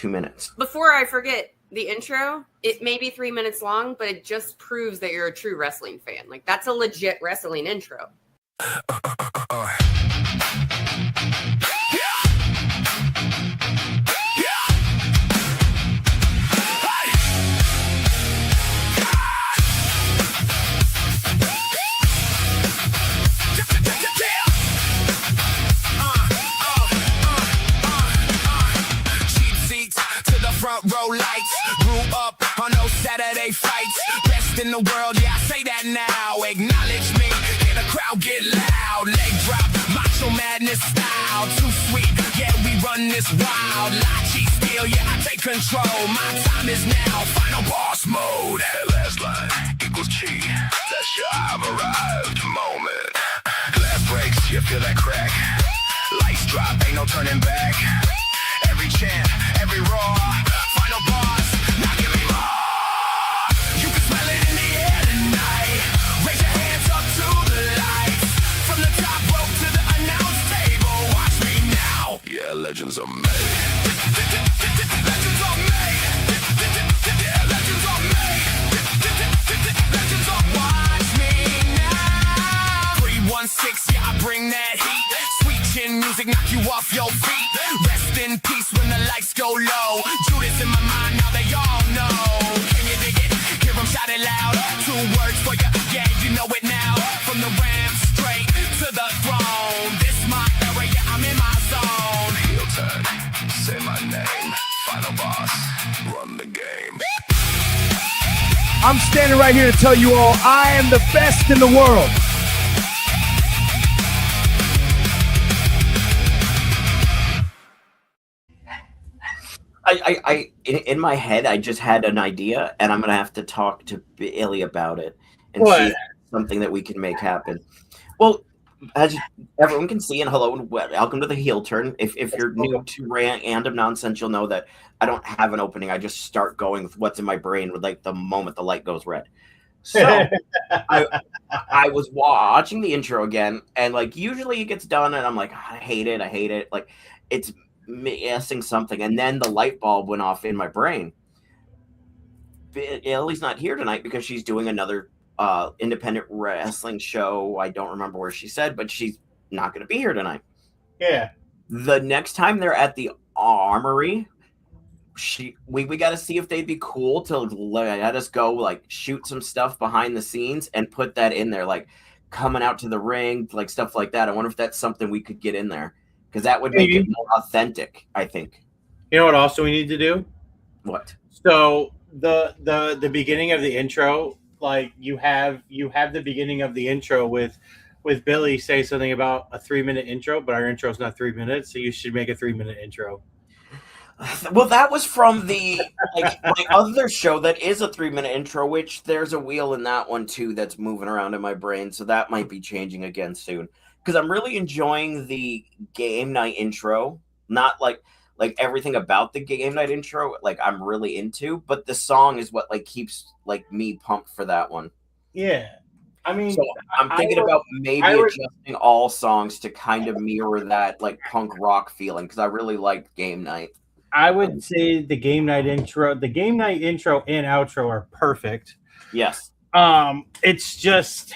2 minutes. Before I forget, the intro, it may be 3 minutes long, but it just proves that you're a true wrestling fan. Like, that's a legit wrestling intro. Front row lights, grew up on those Saturday fights. Best in the world, yeah, I say that now. Acknowledge me, hear the crowd get loud. Leg drop, macho madness style. Too sweet, yeah, we run this wild. Lachi steel, yeah, I take control. My time is now, final boss mode. Last line equals chi. That's your I've arrived moment. Glass breaks, you feel that crack. Lights drop, ain't no turning back. Every chant, every roar, final boss, now give me more. You can smell it in the air tonight. Raise your hands up to the lights. From the top rope to the announce table, watch me now. Yeah, legends are made. Legends are made. Yeah, legends are made. Legends are watch me now. 316, yeah, I bring that heat. Sweet chin music, knock you off your feet. Rest in peace when the lights go low. Judas in my mind, now they all know. Can you dig it? Hear them shout it loud. 2 words for you, yeah, you know it now. From the ram straight to the throne. This my era, yeah, I'm in my zone. Heel turn, say my name. Final boss, run the game. I'm standing right here to tell you all I am the best in the world. In my head, I just had an idea, and I'm gonna have to talk to Billy about it and see if it's something that we can make happen. Well, as everyone can see, and hello and welcome to the heel turn. If you're new to Random Nonsense, you'll know that I don't have an opening. I just start going with what's in my brain with like the moment the light goes red. So I was watching the intro again, and like usually it gets done, and I'm like, I hate it. Like it's missing something, and then the light bulb went off in my brain. Ellie's not here tonight because she's doing another independent wrestling show. I don't remember where she said, but she's not going to be here tonight. Yeah. The next time they're at the Armory, we got to see if they'd be cool to let us go like shoot some stuff behind the scenes and put that in there, like coming out to the ring, like stuff like that. I wonder if that's something we could get in there. Because that would make it more authentic, I think. You know what also we need to do? What? So the beginning of the intro, like you have the beginning of the intro with Billy say something about a 3-minute intro, but our intro is not 3 minutes, so you should make a 3-minute intro. Well, that was from the my other show that is a 3-minute intro, which there's a wheel in that one too that's moving around in my brain, so that might be changing again soon. Because I'm really enjoying the game night intro, not like everything about the game night intro, like I'm really into, but the song is what like keeps like me pumped for that one. Yeah, I mean, so I'm thinking about maybe adjusting all songs to kind of mirror that like punk rock feeling because I really liked game night. I would say the game night intro and outro are perfect. Yes. It's just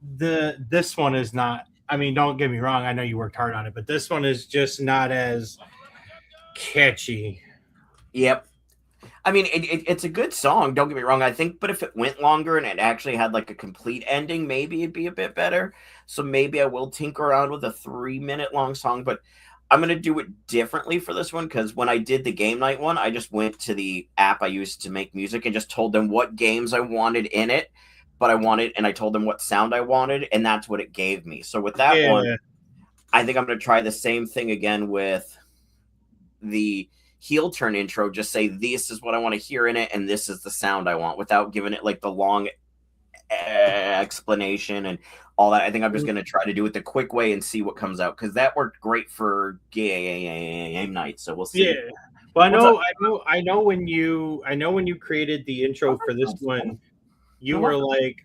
this one is not. I mean, don't get me wrong. I know you worked hard on it, but this one is just not as catchy. Yep. I mean, it's a good song. Don't get me wrong. I think, but if it went longer and it actually had like a complete ending, maybe it'd be a bit better. So maybe I will tinker around with a 3-minute long song, but I'm going to do it differently for this one. Cause when I did the game night one, I just went to the app I used to make music and just told them what games I wanted in it. But I told them what sound I wanted, and that's what it gave me. So with that one, I think I'm going to try the same thing again with the heel turn intro. Just say, this is what I want to hear in it, and this is the sound I want, without giving it like the long explanation and all that. I think I'm just going to try to do it the quick way and see what comes out, because that worked great for game night. So we'll see. Yeah. Well, I know when you created the intro for this one, you were like,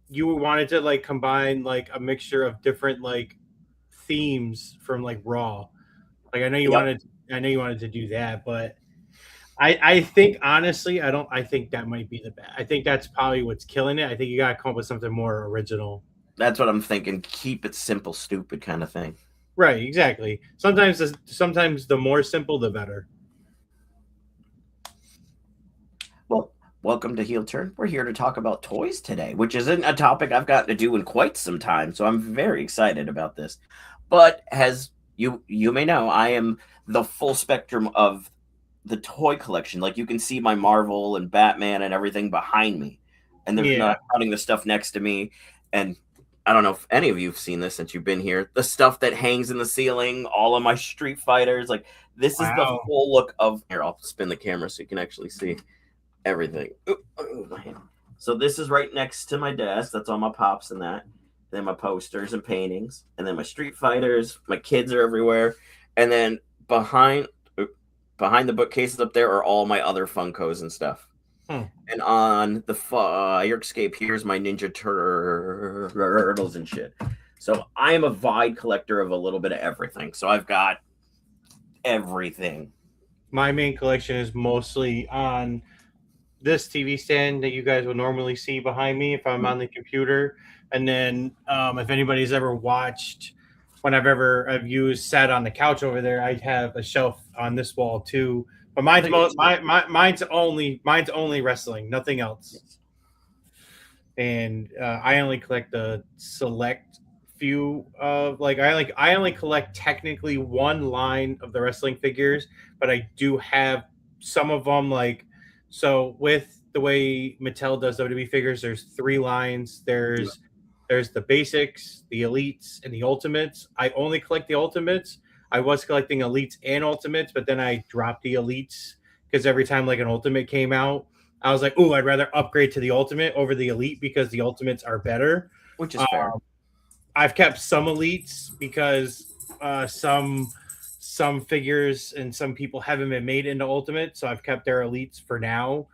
you wanted to like combine like a mixture of different like themes from like Raw. Like I know you wanted I know you wanted to do that, but I think honestly, I think that might be the best. I think that's probably what's killing it. I think you gotta come up with something more original. That's what I'm thinking. Keep it simple, stupid kind of thing. Right, exactly. Sometimes the more simple, the better. Well, welcome to Heel Turn. We're here to talk about toys today, which isn't a topic I've gotten to do in quite some time, so I'm very excited about this. But as you may know, I am the full spectrum of the toy collection. Like you can see my Marvel and Batman and everything behind me, and there's Yeah. not counting the stuff next to me. And I don't know if any of you've seen this since you've been here. The stuff that hangs in the ceiling, all of my Street Fighters, like this is the Wow. full look of. Here, I'll spin the camera so you can actually see everything. Ooh, my hand. So this is right next to my desk. That's all my pops and that. Then my posters and paintings, and then my Street Fighters. My kids are everywhere, and then behind the bookcases up there are all my other Funkos and stuff. And on the fire escape, here's my Ninja Turtles and shit. So I am a wide collector of a little bit of everything. So I've got everything. My main collection is mostly on this TV stand that you guys would normally see behind me if I'm on the computer. And then if anybody's ever watched when I've used sat on the couch over there, I have a shelf on this wall too. But mine's only wrestling, nothing else. And I only collect the select few of I only collect technically one line of the wrestling figures, but I do have some of them so with the way Mattel does WWE figures, there's 3 lines. There's the basics, the elites, and the ultimates. I only collect the ultimates. I was collecting elites and ultimates, but then I dropped the elites because every time like an ultimate came out, I was like, "Ooh, I'd rather upgrade to the ultimate over the elite because the ultimates are better." Which is fair. I've kept some elites because some figures and some people haven't been made into ultimate, so I've kept their elites for now.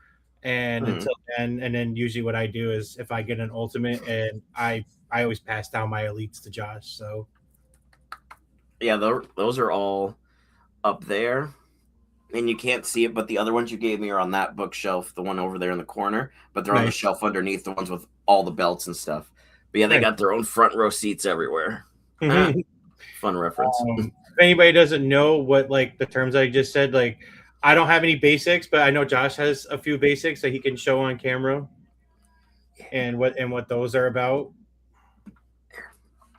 And until then, and then usually what I do is if I get an ultimate, and I always pass down my elites to Josh. So yeah, those are all up there, and you can't see it, but the other ones you gave me are on that bookshelf, the one over there in the corner, but they're on the Nice. shelf underneath, the ones with all the belts and stuff. But yeah, they got their own front row seats everywhere. Fun reference. If anybody doesn't know what like the terms I just said, like I don't have any basics, but I know Josh has a few basics that he can show on camera and what those are about.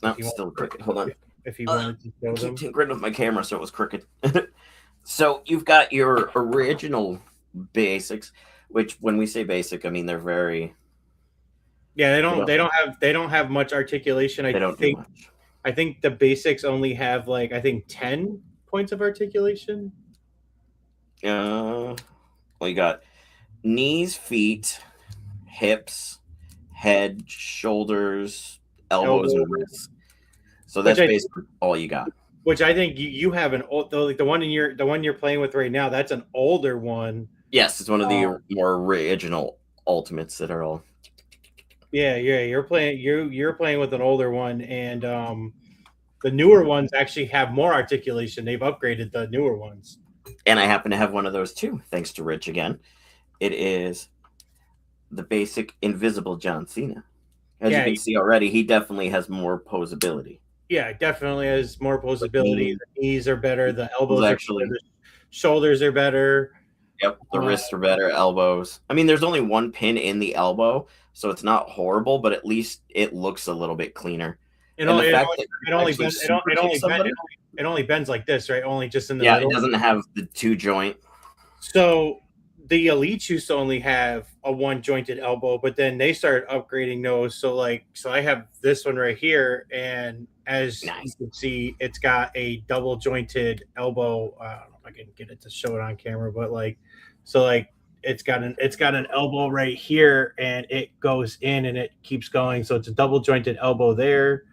No, still crooked. Hold on. If he wanted to show them. Keep tinkering with my camera so it was crooked. So you've got your original basics, which when we say basic, I mean they're very. Yeah, they don't have much articulation. They don't do much. I think the basics only have 10 points of articulation. Well, you got knees, feet, hips, head, shoulders, elbows, and wrists. So that's basically all you got. Which I think you have an old, the one you're playing with right now. That's an older one. Yes, it's one of the more original ultimates that are all. Yeah. You're playing with an older one, and the newer ones actually have more articulation. They've upgraded the newer ones. And I happen to have one of those too, thanks to Rich again. It is the basic Invisible John Cena. As you can see already, he definitely has more posability. Yeah, definitely has more posability. The knees are better. The elbows actually, the shoulders are better. Yep, the wrists are better. Elbows. I mean, there's only one pin in the elbow, so it's not horrible, but at least it looks a little bit cleaner. It only bends like this, right? Only just in the middle. It doesn't have the 2 joint. So the elites used to only have a 1 jointed elbow, but then they started upgrading those. So I have this one right here, and as you can see, it's got a double jointed elbow. I don't know if I can get it to show it on camera, but it's got an elbow right here, and it goes in and it keeps going. So it's a double jointed elbow there.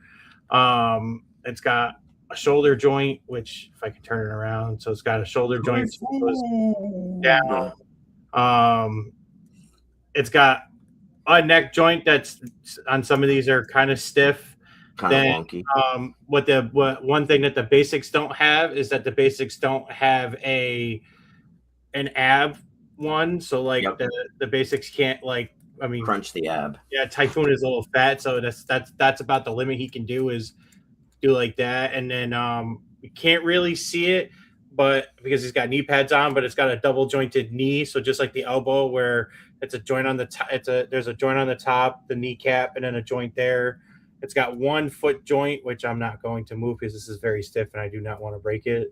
It's got a shoulder joint, which if I can turn it around, so it's got a shoulder joint that goes down. It's got a neck joint that's on some of these are kind of stiff. Kind of wonky. What one thing that the basics don't have is that the basics don't have an ab one. So like Yep. the basics can't Crunch the ab. yeah, Typhoon is a little fat, so that's about the limit he can do is do like that. And then you can't really see it, but because he's got knee pads on, but it's got a double jointed knee, so just like the elbow where it's a joint on the top, there's a joint on the top, the kneecap, and then a joint there. It's got 1 foot joint, which I'm not going to move because this is very stiff and I do not want to break it.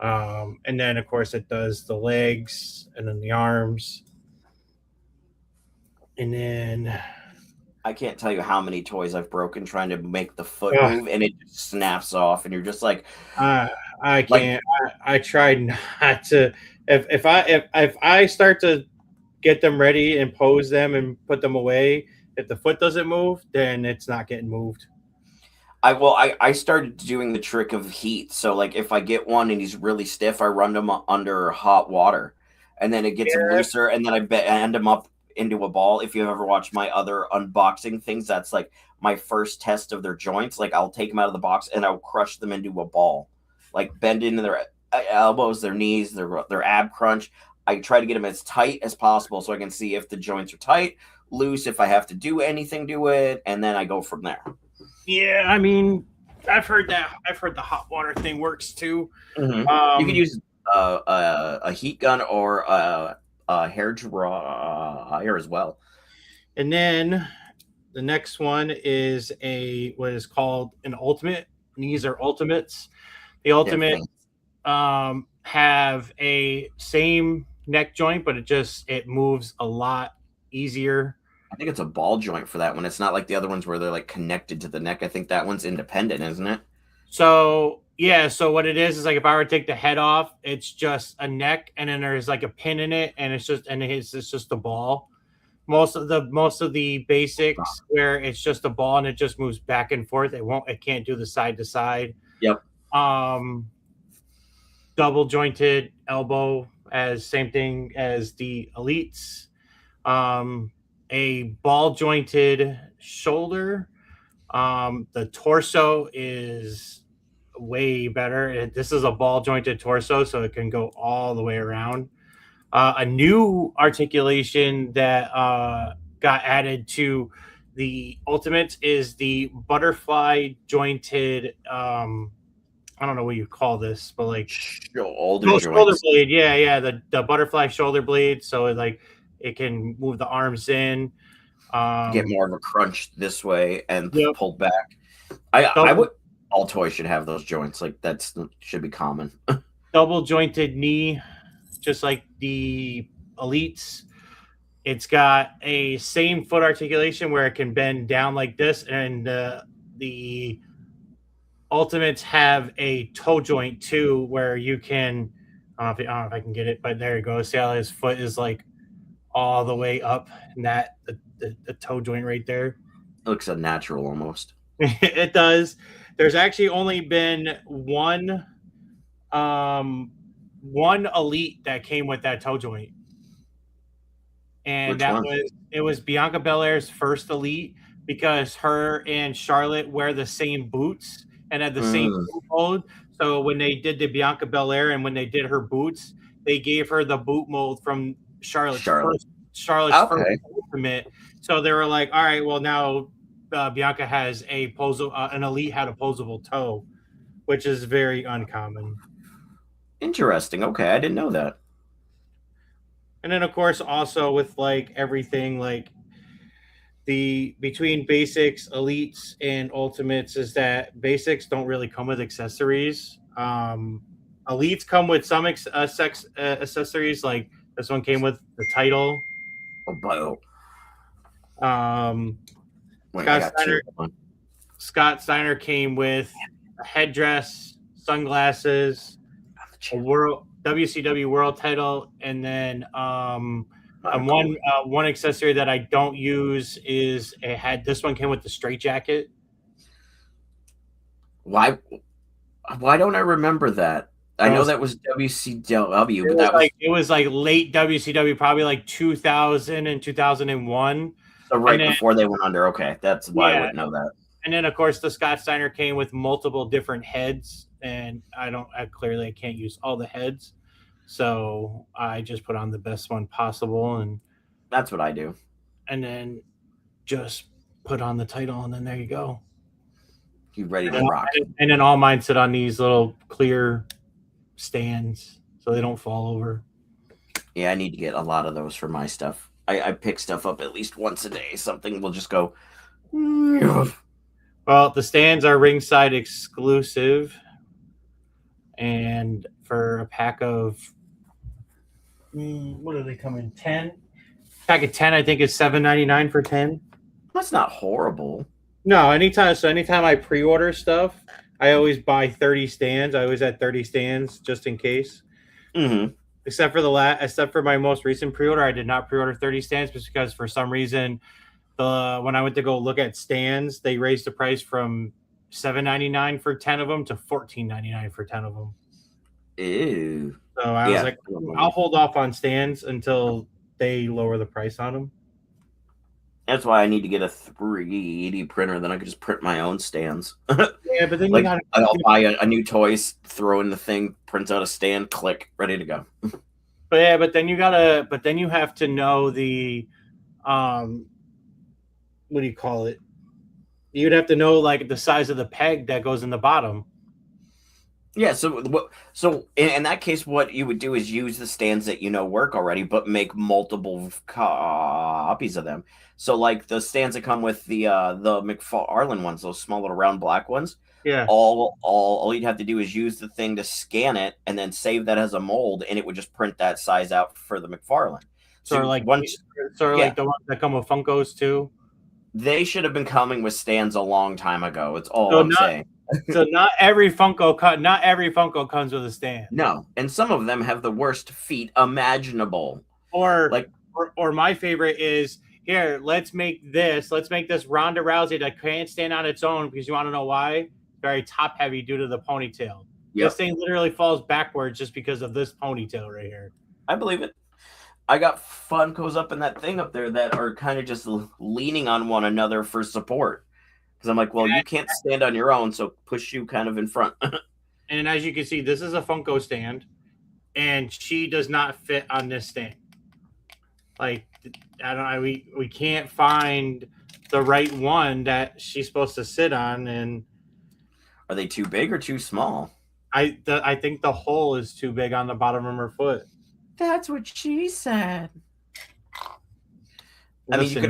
And then of course it does the legs and then the arms. And then I can't tell you how many toys I've broken trying to make the foot move, and it just snaps off, and you're just like, I can't. I tried not to. If I start to get them ready and pose them and put them away, if the foot doesn't move, then it's not getting moved. I started doing the trick of heat. So like if I get one and he's really stiff, I run them under hot water, and then it gets him looser, and then I end him up into a ball. If you've ever watched my other unboxing things, that's like my first test of their joints. Like I'll take them out of the box and I'll crush them into a ball, like bend into their elbows, their knees, their ab crunch. I try to get them as tight as possible so I can see if the joints are tight, loose, if I have to do anything to it, and then I go from there. Yeah, I mean, I've heard that. I've heard the hot water thing works too. Mm-hmm. You can use a heat gun or a hair dryer as well. And then the next one is what is called an ultimate. And these are ultimates. The ultimate have a same neck joint, but it moves a lot easier. I think it's a ball joint for that one. It's not like the other ones where they're like connected to the neck. I think that one's independent, isn't it? So yeah, so what it is like if I were to take the head off, it's just a neck, and then there's like a pin in it, and it's just a ball. Most of the basics where it's just a ball and it just moves back and forth. It can't do the side to side. Yep. Double jointed elbow as same thing as the elites. A ball jointed shoulder. The torso is way better. This is a ball jointed torso, so it can go all the way around. A new articulation that got added to the Ultimates is the butterfly jointed. I don't know what you call this, but like shoulder blade. Yeah. The butterfly shoulder blade, so it can move the arms in. Get more of a crunch this way and pulled back. I would. All toys should have those joints. Like that should be common. Double jointed knee, just like the elites. It's got a same foot articulation where it can bend down like this, and the Ultimates have a toe joint too, where you can. I don't know if I can get it, but there you go. See how his foot is like all the way up, and that the toe joint right there. It looks unnatural almost. It does. There's actually only been one elite that came with that toe joint, and it was Bianca Belair's first elite, because her and Charlotte wear the same boots and had the same boot mold. So when they did the Bianca Belair and when they did her boots, they gave her the boot mold from Charlotte's first Ultimate. So they were like, all right, well now Bianca has an elite had a posable toe, which is very uncommon. Interesting. Okay, I didn't know that. And then of course also with like everything like between basics, elites, and ultimates is that basics don't really come with accessories. Elites come with some accessories, like this one came with the title. Scott Steiner came with a headdress, sunglasses, a WCW World title, and then one accessory that I don't use is this one came with the straight jacket. Why don't I remember that? I know that was WCW, but it was like late WCW, probably like 2000 and 2001. So before they went under. Okay, that's why I wouldn't know that. And then of course the Scott Steiner came with multiple different heads, and I can't use all the heads, so I just put on the best one possible, and That's what I do. then just put on the title, and then there you go. You ready to rock? And then all mine sit on these little clear stands so they don't fall over. Yeah, I need to get a lot of those for my stuff. I pick stuff up at least once a day. Something will just go. Well, the stands are ringside exclusive, and for a pack of what do they come in? 10? Pack of 10, I think, is $7.99 for 10. That's not horrible. No, anytime I pre-order stuff, I always buy 30 stands. I always add 30 stands just in case. Mm-hmm. Except for my most recent pre-order, I did not pre-order 30 stands just because for some reason, when I went to go look at stands, they raised the price from $7.99 for 10 of them to $14.99 for 10 of them. Ew. So I was like, I'll hold off on stands until they lower the price on them. That's why I need to get a 3D printer. Then I could just print my own stands. Yeah, but then like, I'll buy a new toy, throw in the thing, print out a stand, click, ready to go. But then you have to know the, what do you call it? You'd have to know like the size of the peg that goes in the bottom. Yeah, so in that case, what you would do is use the stands that work already, but make multiple copies of them. So, like the stands that come with the McFarlane ones, those small little round black ones. Yeah. All you'd have to do is use the thing to scan it, and then save that as a mold, and it would just print that size out for the McFarlane. So like the ones that come with Funkos too. They should have been coming with stands a long time ago. It's all I'm saying. So not every Funko comes with a stand. No, and some of them have the worst feet imaginable. Or my favorite is, here, let's make this Ronda Rousey that can't stand on its own, because you want to know why? Very top heavy due to the ponytail. Yep. This thing literally falls backwards just because of this ponytail right here. I believe it. I got Funkos up in that thing up there that are kind of just leaning on one another for support. Because I'm like, well, you can't stand on your own, so push you kind of in front. And as you can see, this is a Funko stand, and she does not fit on this stand. Like, we can't find the right one that she's supposed to sit on. And are they too big or too small? I think the hole is too big on the bottom of her foot. That's what she said. I mean, you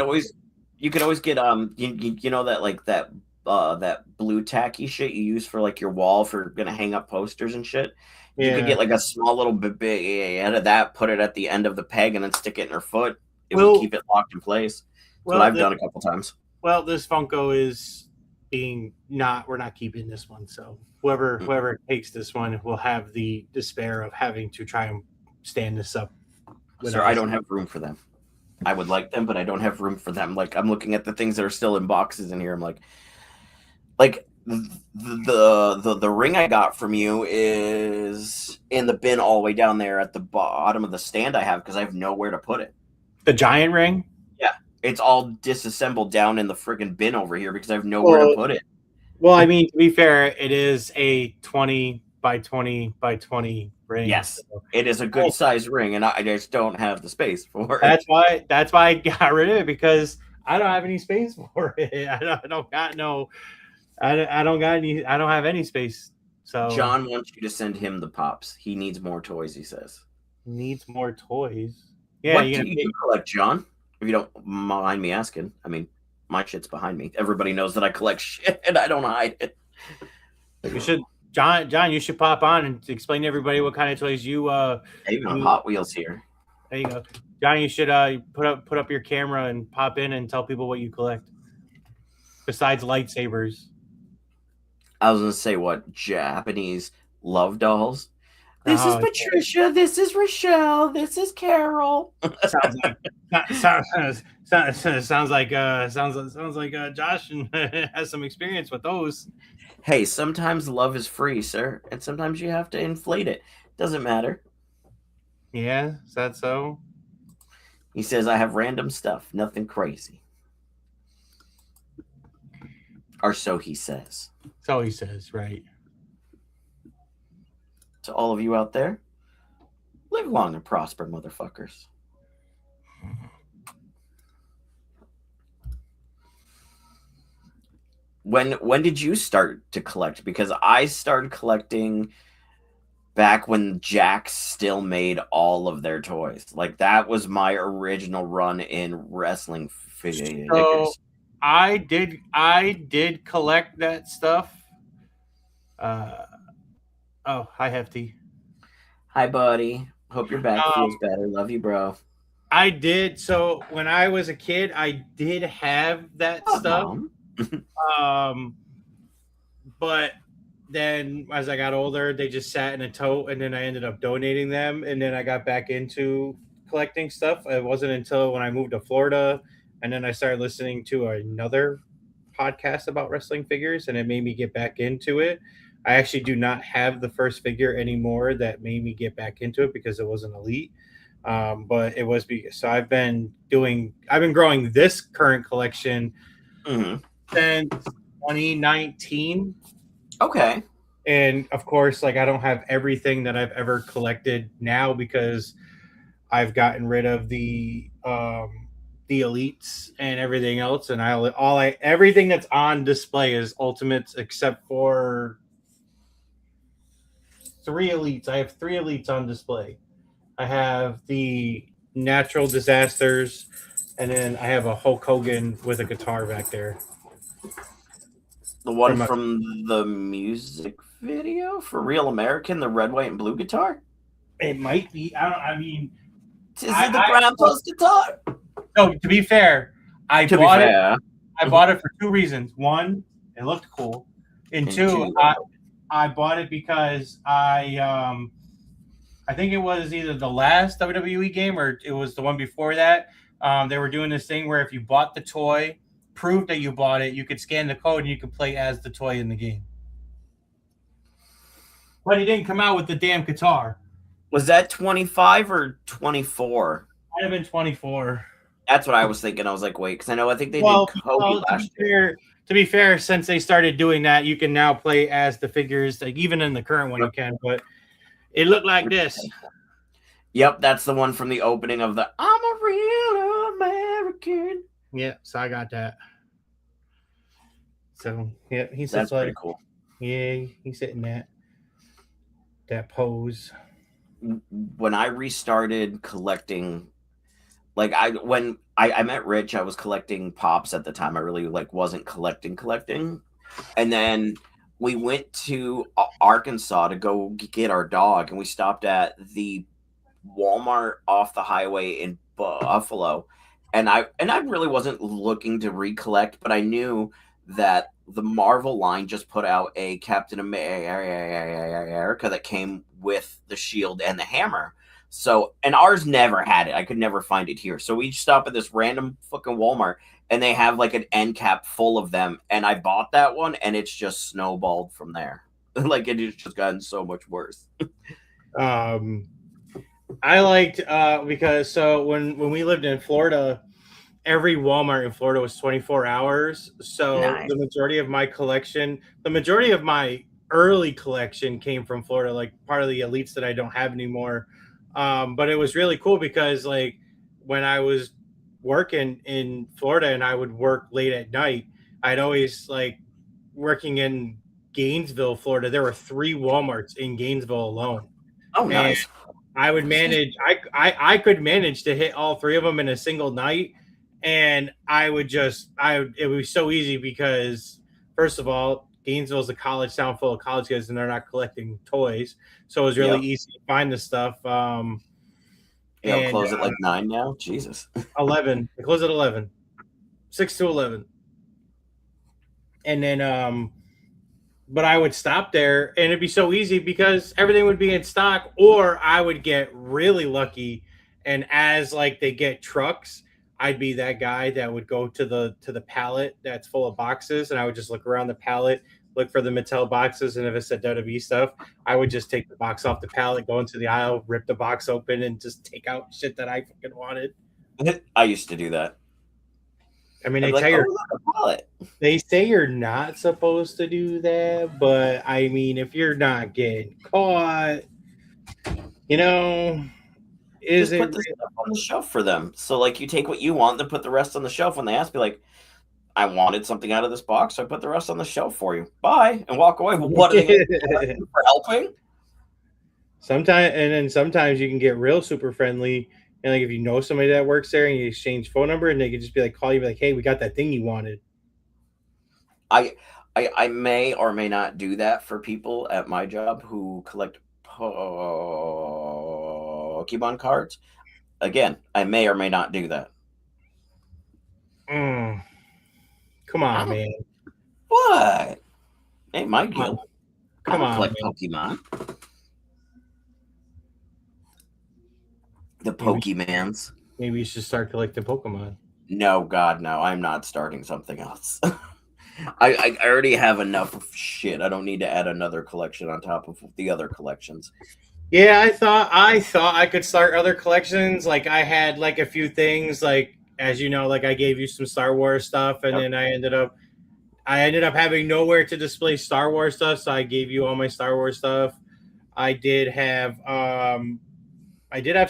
could always get that blue tacky shit you use for like your wall for gonna hang up posters and shit. You could get like a small little bit out of that, put it at the end of the peg, and then stick it in her foot. It would keep it locked in place. That's what I've done a couple times. Well, this Funko is we're not keeping this one. So whoever takes this one will have the despair of having to try and stand this up. Sir, I don't have room for them. I would like them, but I don't have room for them. Like, I'm looking at the things that are still in boxes in here. I'm like the ring I got from you is in the bin all the way down there at the bottom of the stand I have, because I have nowhere to put it. The giant ring? Yeah. It's all disassembled down in the friggin' bin over here because I have nowhere to put it. Well, I mean, to be fair, it is a 20 by 20 by 20 ring. Yes, it is a good size ring, and I just don't have the space for it. That's why I got rid of it, because I don't have any space for it. I don't have any space. So John wants you to send him the pops. He needs more toys, he says. Needs more toys. Yeah. What do you collect, John? If you don't mind me asking. I mean, my shit's behind me. Everybody knows that I collect shit and I don't hide it. You should, John, you should pop on and explain to everybody what kind of toys you even Hot Wheels here. There you go. John, you should put up your camera and pop in and tell people what you collect. Besides lightsabers. I was gonna say, what, Japanese love dolls? This is Patricia. This is Rochelle. This is Carol. Sounds like Josh has some experience with those. Hey, sometimes love is free, sir, and sometimes you have to inflate it. Doesn't matter. Yeah, is that so? He says I have random stuff, nothing crazy. Or so he says. So he says, right? To all of you out there, live long and prosper, motherfuckers. When did you start to collect? Because I started collecting back when Jax still made all of their toys. Like that was my original run in wrestling figures. So I did collect that stuff. Oh, hi Hefty. Hi, buddy. Hope your back feels better. Love you, bro. I did. So when I was a kid, I did have that stuff. But then as I got older, they just sat in a tote, and then I ended up donating them, and then I got back into collecting stuff. It wasn't until when I moved to Florida, and then I started listening to another podcast about wrestling figures, and it made me get back into it. I actually do not have the first figure anymore that made me get back into it because it wasn't elite. But it was so I've been growing this current collection since 2019. Okay. And of course, like I don't have everything that I've ever collected now because I've gotten rid of the elites and everything else, and everything that's on display is ultimates except for 3 elites. I have 3 elites on display. I have the natural disasters, and then I have a Hulk Hogan with a guitar back there. The one from the music video for Real American, the red, white, and blue guitar? It might be. I mean, is it the grandpa's guitar? No, to be fair, I bought it for 2 reasons. One, it looked cool. And two, I bought it because I think it was either the last WWE game or it was the one before that. They were doing this thing where if you bought the toy, proved that you bought it, you could scan the code and you could play as the toy in the game. But he didn't come out with the damn guitar. Was that 25 or 24? Might have been 24. That's what I was thinking. I was like, wait, because I think they did Kobe last year. To be fair, since they started doing that, you can now play as the figures. Like even in the current one, you can. But it looked like this. Yep, that's the one from the opening of the "I'm a Real American." Yeah, so I got that. So yeah, he that's pretty cool. Yeah, he's sitting that pose. When I restarted collecting, like when I met Rich, I was collecting pops at the time. I really wasn't collecting, and then we went to Arkansas to go get our dog, and we stopped at the Walmart off the highway in Buffalo, and I really wasn't looking to recollect, but I knew that the Marvel line just put out a Captain America that came with the shield and the hammer. So, and ours never had it. I could never find it here. So we stop at this random fucking Walmart, and they have like an end cap full of them. And I bought that one, and it's just snowballed from there. Like it has just gotten so much worse. I liked because so when we lived in Florida, every Walmart in Florida was 24 hours. So nice. The majority of my early collection came from Florida, like part of the elites that I don't have anymore. But it was really cool because like when I was working in Florida and I would work late at night, I'd always like working in Gainesville, Florida. There were 3 Walmarts in Gainesville alone. Oh, nice. And I would manage. I could manage to hit all 3 of them in a single night, and it was so easy because first of all, Gainesville is a college town full of college kids, and they're not collecting toys, so it was really easy to find this stuff. Close at like 9 now. Jesus. 11. They close at 11. 6 to 11. And then but I would stop there, and it'd be so easy because everything would be in stock, or I would get really lucky, and as like they get trucks, I'd be that guy that would go to the pallet that's full of boxes, and I would just look around the pallet, look for the Mattel boxes, and if it said WWE stuff, I would just take the box off the pallet, go into the aisle, rip the box open, and just take out shit that I fucking wanted. I used to do that. I mean, I'd they be tell like, you oh, look, a wallet. they say you're not supposed to do that, but I mean, if you're not getting caught, you know, is Just it put the stuff on the shelf for them. So like you take what you want, then put the rest on the shelf. When they ask me, like, I wanted something out of this box, so I put the rest on the shelf for you. Bye, and walk away. Well, what are they going to do for helping? sometimes, and then sometimes you can get real super friendly, and like if you know somebody that works there and you exchange phone number, and they can just be like, call you, be like, hey, we got that thing you wanted. I may or may not do that for people at my job who collect Pokemon cards. Again, I may or may not do that. Mm. Come on, man. What? Ain't my Come on, deal. I come don't on, collect man. Pokemon. The Maybe, Pokemans. maybe you should start collecting Pokemon. No, God, no. I'm not starting something else. I already have enough of shit. I don't need to add another collection on top of the other collections. Yeah, I thought I could start other collections. Like I had like a few things, like as you know, like I gave you some Star Wars stuff, and Yep. then I ended up having nowhere to display Star Wars stuff, so I gave you all my Star Wars stuff. I did have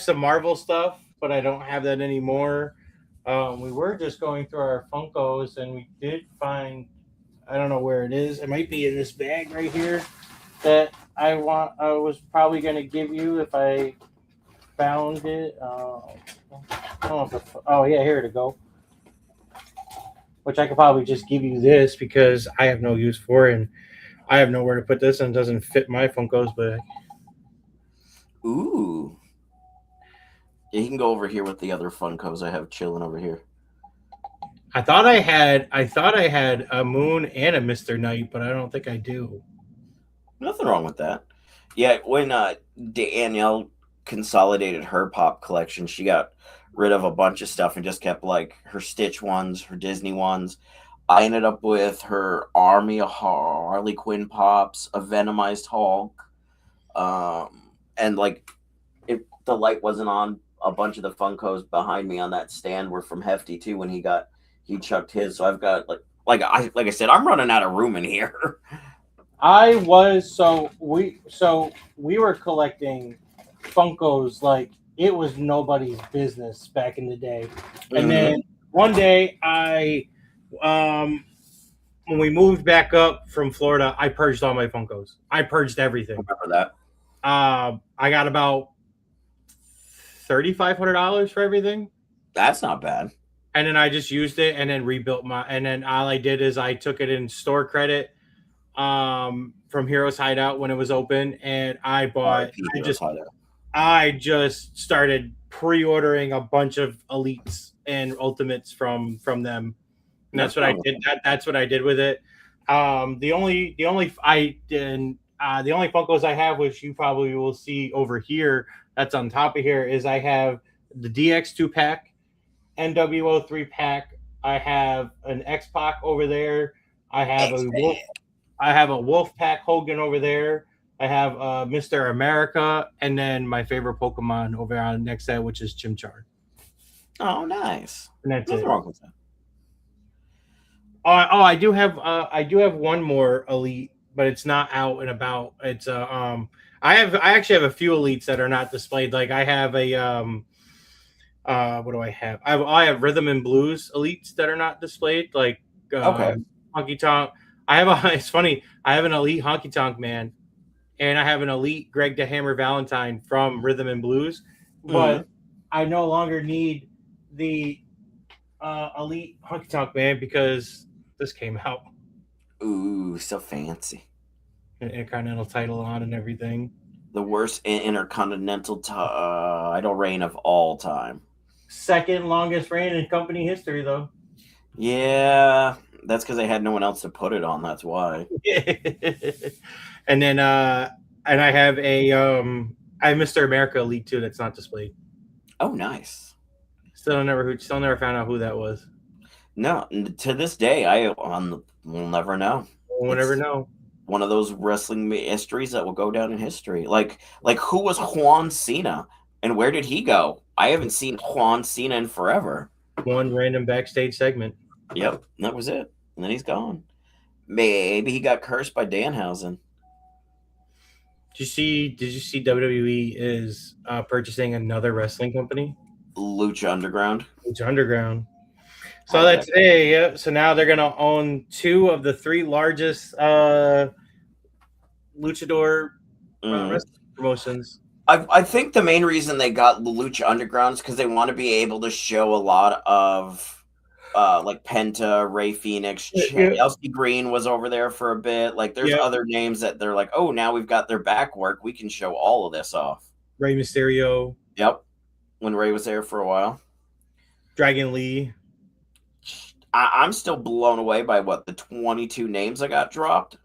some Marvel stuff, but I don't have that anymore. We were just going through our Funkos, and we did find, I don't know where it is. It might be in this bag right here that I was probably going to give you if I found it. I don't know oh yeah, here to go. Which I could probably just give you this because I have no use for it, and I have nowhere to put this, and it doesn't fit my Funkos. But Ooh. Yeah, you can go over here with the other Funkos I have chilling over here. I thought I had a Moon and a Mr. Knight, but I don't think I do. Nothing wrong with that. Yeah, when Danielle consolidated her pop collection, she got rid of a bunch of stuff and just kept like her Stitch ones, her Disney ones. I ended up with her army of Harley Quinn pops, a Venomized Hulk, and like if the light wasn't on, a bunch of the Funkos behind me on that stand were from Hefty too. When he chucked his, so I've got like I said, I'm running out of room in here. We were collecting Funkos like it was nobody's business back in the day. And then one day when we moved back up from Florida, I purged all my Funkos. I purged everything. Remember that? I got about $3,500 for everything. That's not bad. And then I just used it and then rebuilt and then all I did is I took it in store credit from Heroes Hideout when it was open, and I just started pre-ordering a bunch of elites and ultimates from them. And that's what I did. That's what I did with it. The only Funkos I have, which you probably will see over here, that's on top of here, is I have the DX2 pack, NWO 3 pack. I have an X-Pac over there. I have a Wolfpack Hogan over there. I have Mr. America, and then my favorite Pokemon over on the next set, which is Chimchar. Oh, nice. And that's Nothing it. wrong with that. I do have one more elite, but it's not out and about. It's I actually have a few elites that are not displayed. Like I have a what do I have? I have Rhythm and Blues elites that are not displayed. Like Honky Tonk. It's funny. I have an elite Honky Tonk Man, and I have an elite Greg the Hammer Valentine from Rhythm and Blues, but I no longer need the elite Honky Tonk Man because this came out. Ooh, so fancy. An Intercontinental title on and everything. The worst Intercontinental title reign of all time. Second longest reign in company history, though. Yeah, that's because they had no one else to put it on. That's why. And then, and I have I have Mr. America Elite 2 that's not displayed. Oh, nice. Still never found out who that was. No, to this day, we'll never know. We'll never know. One of those wrestling mysteries that will go down in history. Like who was Juan Cena, and where did he go? I haven't seen Juan Cena in forever. One random backstage segment. Yep, that was it. And then he's gone. Maybe he got cursed by Danhausen. Did you see WWE is purchasing another wrestling company? Lucha Underground. It's Underground. How's Saw that that? today. Yeah. So now they're gonna own 2 of the 3 largest luchador Mhm. wrestling promotions. I think the main reason they got Lucha Underground is because they want to be able to show a lot of like Penta, Ray Phoenix, Yeah. Elsie Green was over there for a bit. Like there's Yeah. other names that they're like, oh, now we've got their back work. We can show all of this off. Rey Mysterio, Yep. When Ray was there for a while. Dragon Lee. I'm still blown away by the 22 names I got dropped.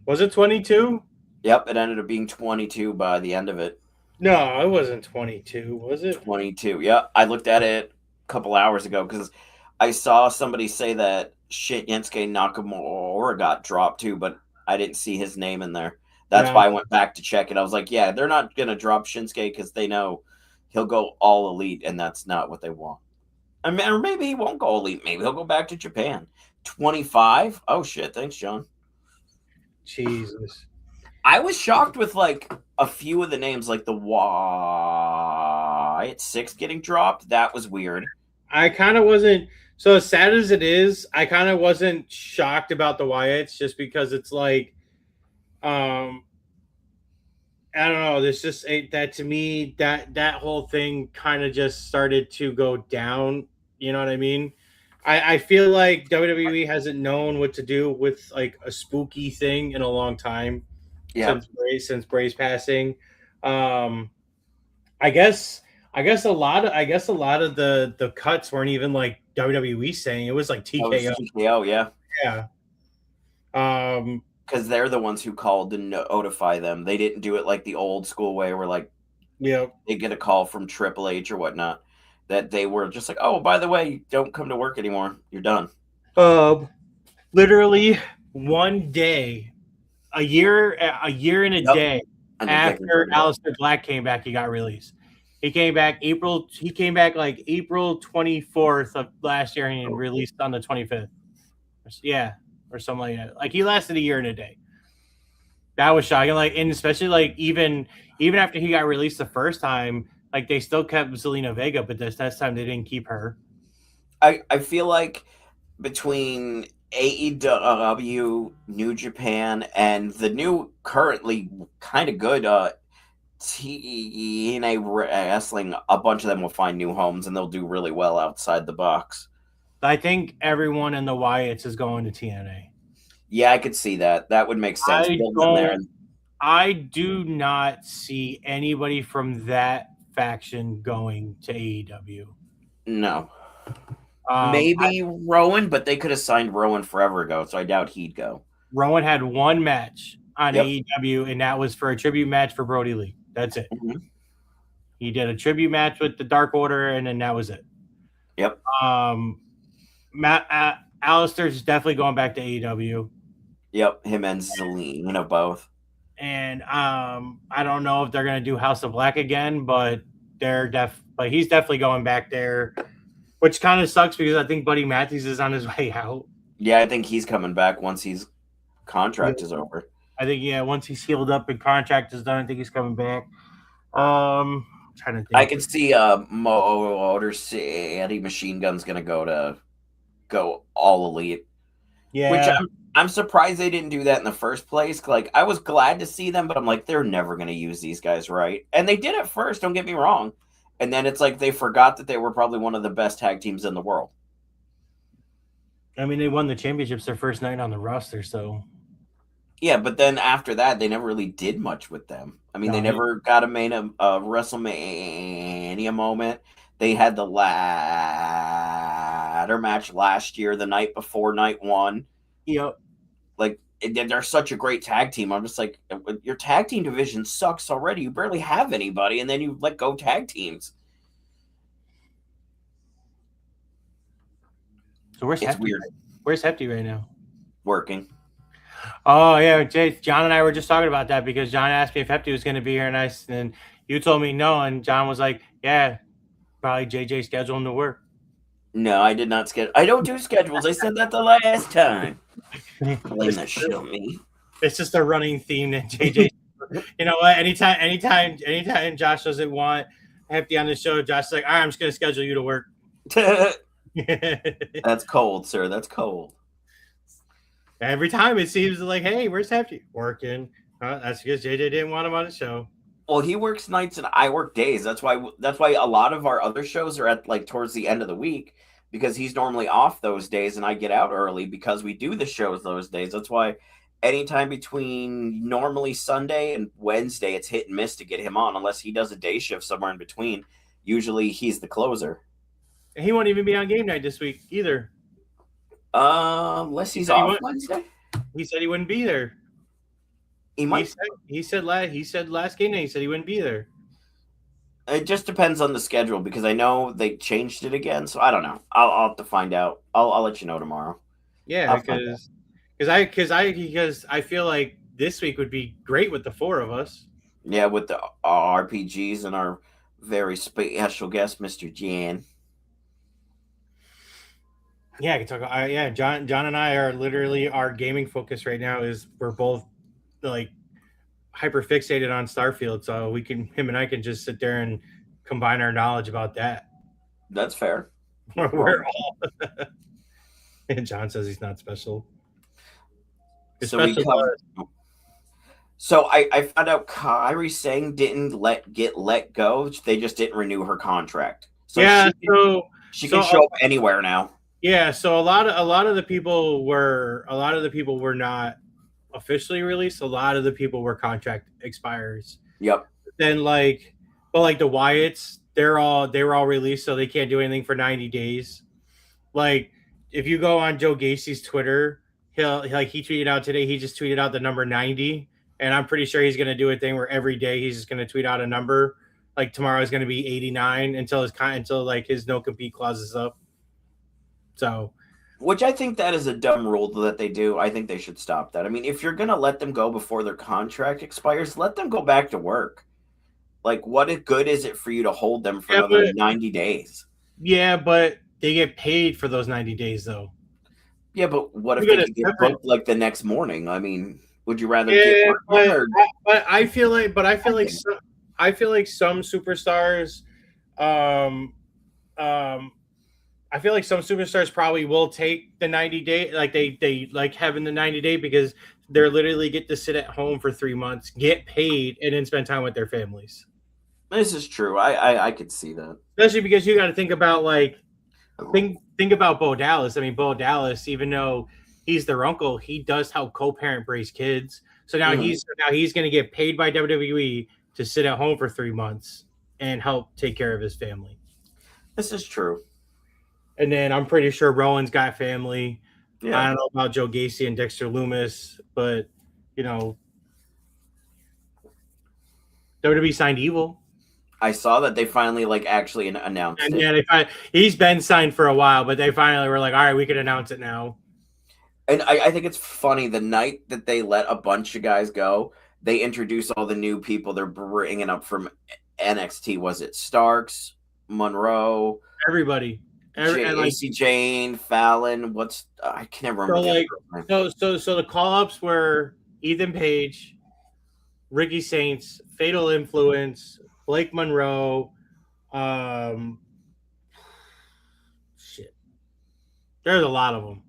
Was it 22? Yep, it ended up being 22 by the end of it. No, it wasn't 22, was it? 22. Yeah, I looked at it a couple hours ago because I saw somebody say that Shinsuke Nakamura got dropped too, but I didn't see his name in there. That's No. why I went back to check it. I was like, yeah, they're not going to drop Shinsuke because they know he'll go all elite, and that's not what they want. I mean, or maybe he won't go elite. Maybe he'll go back to Japan. 25? Oh, shit. Thanks, John. Jesus. I was shocked with like a few of the names, like the Wyatt 6 getting dropped. That was weird. I kind of wasn't, so as sad as it is, I kind of wasn't shocked about the Wyatts just because it's like, I don't know. There's just that to me, that whole thing kind of just started to go down. You know what I mean? I feel like WWE hasn't known what to do with like a spooky thing in a long time. Yeah. Since Bray's passing. I guess a lot of the cuts weren't even like WWE saying, it was like TKO. TKO, yeah. Yeah. Because they're the ones who called to notify them. They didn't do it like the old school way where like Yeah. they get a call from Triple H or whatnot. That they were just like, oh, by the way, don't come to work anymore. You're done. Literally one day, a year and a day after Aleister Black came back, he got released. He came back like April 24th of last year and released on the 25th. Yeah, or something like that. Like he lasted a year and a day. That was shocking. Like, and especially like even after he got released the first time, like they still kept Zelina Vega, but this time they didn't keep her. I feel like between AEW, New Japan, and the new currently kind of good TNA Wrestling, a bunch of them will find new homes and they'll do really well outside the box. I think everyone in the Wyatts is going to TNA. Yeah, I could see that. That would make sense. I do not see anybody from that faction going to AEW. No. Maybe Rowan, but they could have signed Rowan forever ago, so I doubt he'd go. Rowan had one match on AEW, and that was for a tribute match for Brody Lee. That's it. Mm-hmm. He did a tribute match with the Dark Order, and then that was it. Yep. Aleister's definitely going back to AEW. Yep, him and Zelina both. And I don't know if they're going to do House of Black again, but he's definitely going back there, which kind of sucks because I think Buddy Matthews is on his way out. Yeah, I think he's coming back once his contract is over. I think, once he's healed up and contract is done, I think he's coming back. I'm trying to think. I can see Motor City Machine Gun's going to go all elite. Yeah. Which I'm surprised they didn't do that in the first place. Like, I was glad to see them, but I'm like, they're never going to use these guys right. And they did at first, don't get me wrong. And then it's like they forgot that they were probably one of the best tag teams in the world. I mean, they won the championships their first night on the roster, so. Yeah, but then after that, they never really did much with them. I mean, they never got a WrestleMania moment. They had the ladder match last year, the night before night one. Yep. Like, they're such a great tag team. I'm just like, your tag team division sucks already. You barely have anybody, and then you let go tag teams. So where's Hefty? Weird. Where's Hefty right now? Working. Oh, yeah. John and I were just talking about that because John asked me if Hefty was going to be here, and you told me no, and John was like, yeah, probably JJ scheduled him to work. No, I did not schedule. I don't do schedules. I said that the last time. Blame that shit on me. It's just a running theme that JJ. You know what? Anytime Josh doesn't want Hefty on the show, Josh's like, all right, I'm just gonna schedule you to work. That's cold, sir. That's cold. Every time it seems like, hey, where's Hefty? Working. That's because JJ didn't want him on the show. Well, he works nights and I work days. That's why a lot of our other shows are at like towards the end of the week because he's normally off those days and I get out early because we do the shows those days. That's why anytime between normally Sunday and Wednesday, it's hit and miss to get him on unless he does a day shift somewhere in between. Usually he's the closer. And he won't even be on game night this week either. Unless he's off Wednesday. He said he wouldn't be there. He might. He said last game night. He said he wouldn't be there. It just depends on the schedule because I know they changed it again. So I don't know. I'll have to find out. I'll let you know tomorrow. Yeah, because I feel like this week would be great with the four of us. Yeah, with the RPGs and our very special guest, Mr. Jan. Yeah, I can talk. Yeah, John and I are literally our gaming focus right now is we're both like hyper fixated on Starfield, so him and I can just sit there and combine our knowledge about that. That's fair. We're all. And John says he's not special. So I found out Kairi Singh didn't get let go. They just didn't renew her contract. So yeah, she can show up anywhere now. Yeah, so a lot of the people were not officially released. A lot of the people were contract expires. Yep. Then the Wyatts, they were all released, so they can't do anything for 90 days. Like if you go on Joe Gacy's Twitter, he tweeted out today. He just tweeted out the number 90, and I'm pretty sure he's gonna do a thing where every day he's just gonna tweet out a number. Like tomorrow is gonna be 89 until his no compete clause is up. So, which I think that is a dumb rule that they do. I think they should stop that. I mean, if you're going to let them go before their contract expires, let them go back to work. Like, what good is it for you to hold them for another 90 days? Yeah, but they get paid for those 90 days, though. Yeah, but what if they get booked like the next morning? I mean, would you rather get work? But I feel like some superstars, I feel like some superstars probably will take the 90 day, like they like having the 90 day because they're literally get to sit at home for 3 months, get paid, and then spend time with their families. This is true. I could see that. Especially because you got to think about think about Bo Dallas. I mean, Bo Dallas, even though he's their uncle, he does help co-parent Bray's kids. So now he's going to get paid by WWE to sit at home for 3 months and help take care of his family. This is true. And then I'm pretty sure Rowan's got family. Yeah. I don't know about Joe Gacy and Dexter Loomis, but WWE signed Evil. I saw that they finally actually announced it. Yeah, he's been signed for a while, but they finally were like, all right, we can announce it now. And I think it's funny the night that they let a bunch of guys go, they introduce all the new people they're bringing up from NXT. Was it Starks, Monroe, everybody? AC Jane, Fallon. I can't remember. So the call-ups were Ethan Page, Ricky Saints, Fatal Influence, Blake Monroe. Shit, there's a lot of them.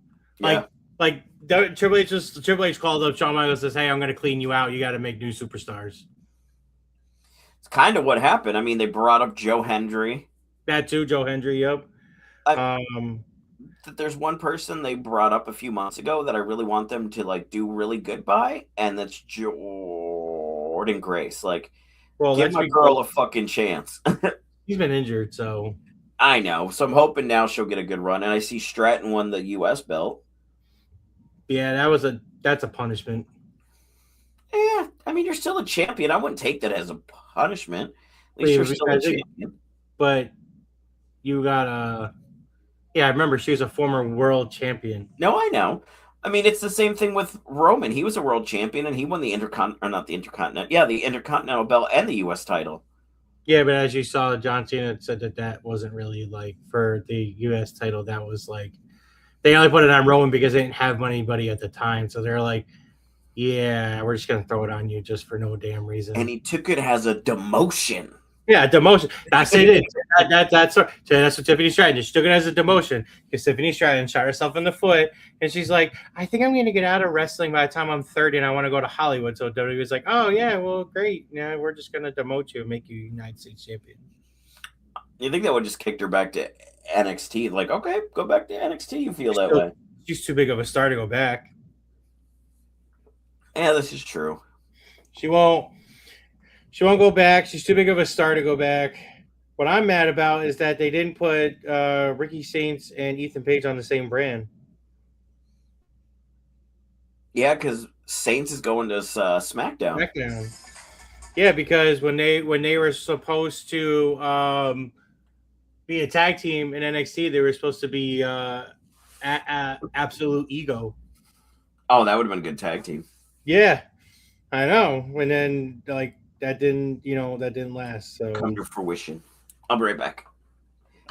Triple H called up Shawn Michaels and says, "Hey, I'm going to clean you out. You got to make new superstars." It's kind of what happened. I mean, they brought up Joe Hendry. That too, Joe Hendry. Yep. There's one person they brought up a few months ago that I really want them to do really good by, and that's Jordan Grace. Give my girl a fucking chance. He's been injured, so I know. So I'm hoping now she'll get a good run. And I see Stratton won the U.S. belt. Yeah, that's a punishment. Yeah, I mean, you're still a champion. I wouldn't take that as a punishment. At least you're still a champion. But you got yeah, I remember she was a former world champion. No, I know. I mean, it's the same thing with Roman. He was a world champion, and he won the Intercontinental belt and the U.S. title. Yeah, but as you saw, John Cena said that wasn't really like for the U.S. title. That was like they only put it on Roman because they didn't have anybody at the time. So they're like, yeah, we're just gonna throw it on you just for no damn reason. And he took it as a demotion. Yeah, demotion. That's it. That's what Tiffany Stratton did. She took it as a demotion because Tiffany Stratton shot herself in the foot, and she's like, "I think I'm going to get out of wrestling by the time I'm 30, and I want to go to Hollywood." So WWE was like, "Oh yeah, well, great. Yeah, we're just going to demote you and make you United States champion." You think that would just kicked her back to NXT? Like, okay, go back to NXT. You feel that way? She's too big of a star to go back. Yeah, this is true. She won't go back. She's too big of a star to go back. What I'm mad about is that they didn't put Ricky Saints and Ethan Page on the same brand. Yeah, because Saints is going to SmackDown. Yeah, because when they were supposed to be a tag team in NXT, they were supposed to be Absolute Ego. Oh, that would have been a good tag team. Yeah, I know. And then like that didn't last. So come to fruition. I'll be right back.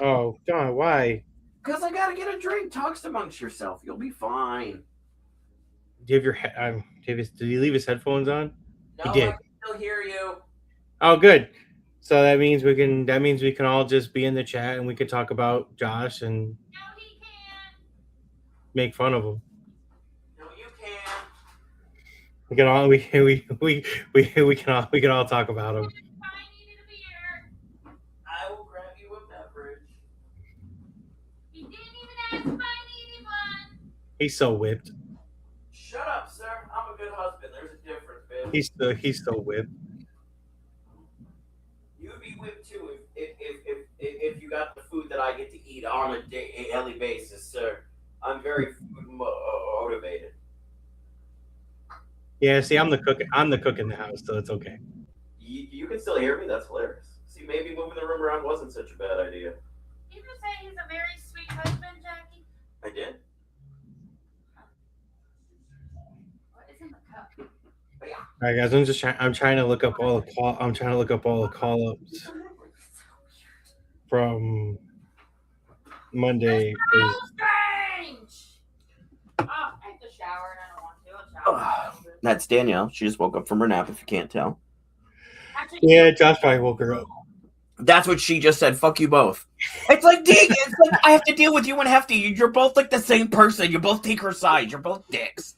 Oh, John, why? Because I gotta get a drink. Talk amongst yourself. You'll be fine. Do you have did he leave his headphones on? No, he did. I can still hear you. Oh, good. So that means we can all just be in the chat and we could talk about Josh and No, he can't. make fun of him. No, you can't. We can all talk about him. I will grab you a beverage. He didn't even ask if I needed one. He's so whipped. Shut up, sir. I'm a good husband. There's a difference, babe. He's so whipped. You'd be whipped too if you got the food that I get to eat on a daily basis, sir. I'm very food motivated. Yeah, see, I'm the cook in the house, so it's okay. You can still hear me? That's hilarious. See, maybe moving the room around wasn't such a bad idea. Did you say he's a very sweet husband, Jackie? I did? What is in the cup? But yeah. All right, guys, I'm trying to look up all the call-ups from Monday. So strange. Oh, I have to shower and I don't want to. I'll shower. That's Danielle. She just woke up from her nap, if you can't tell. Actually, Yeah, Josh probably woke her up. That's what she just said. Fuck you both. It's like, dig. It's like I have to deal with you and Hefty. You're both like the same person. You both take her side. You're both dicks.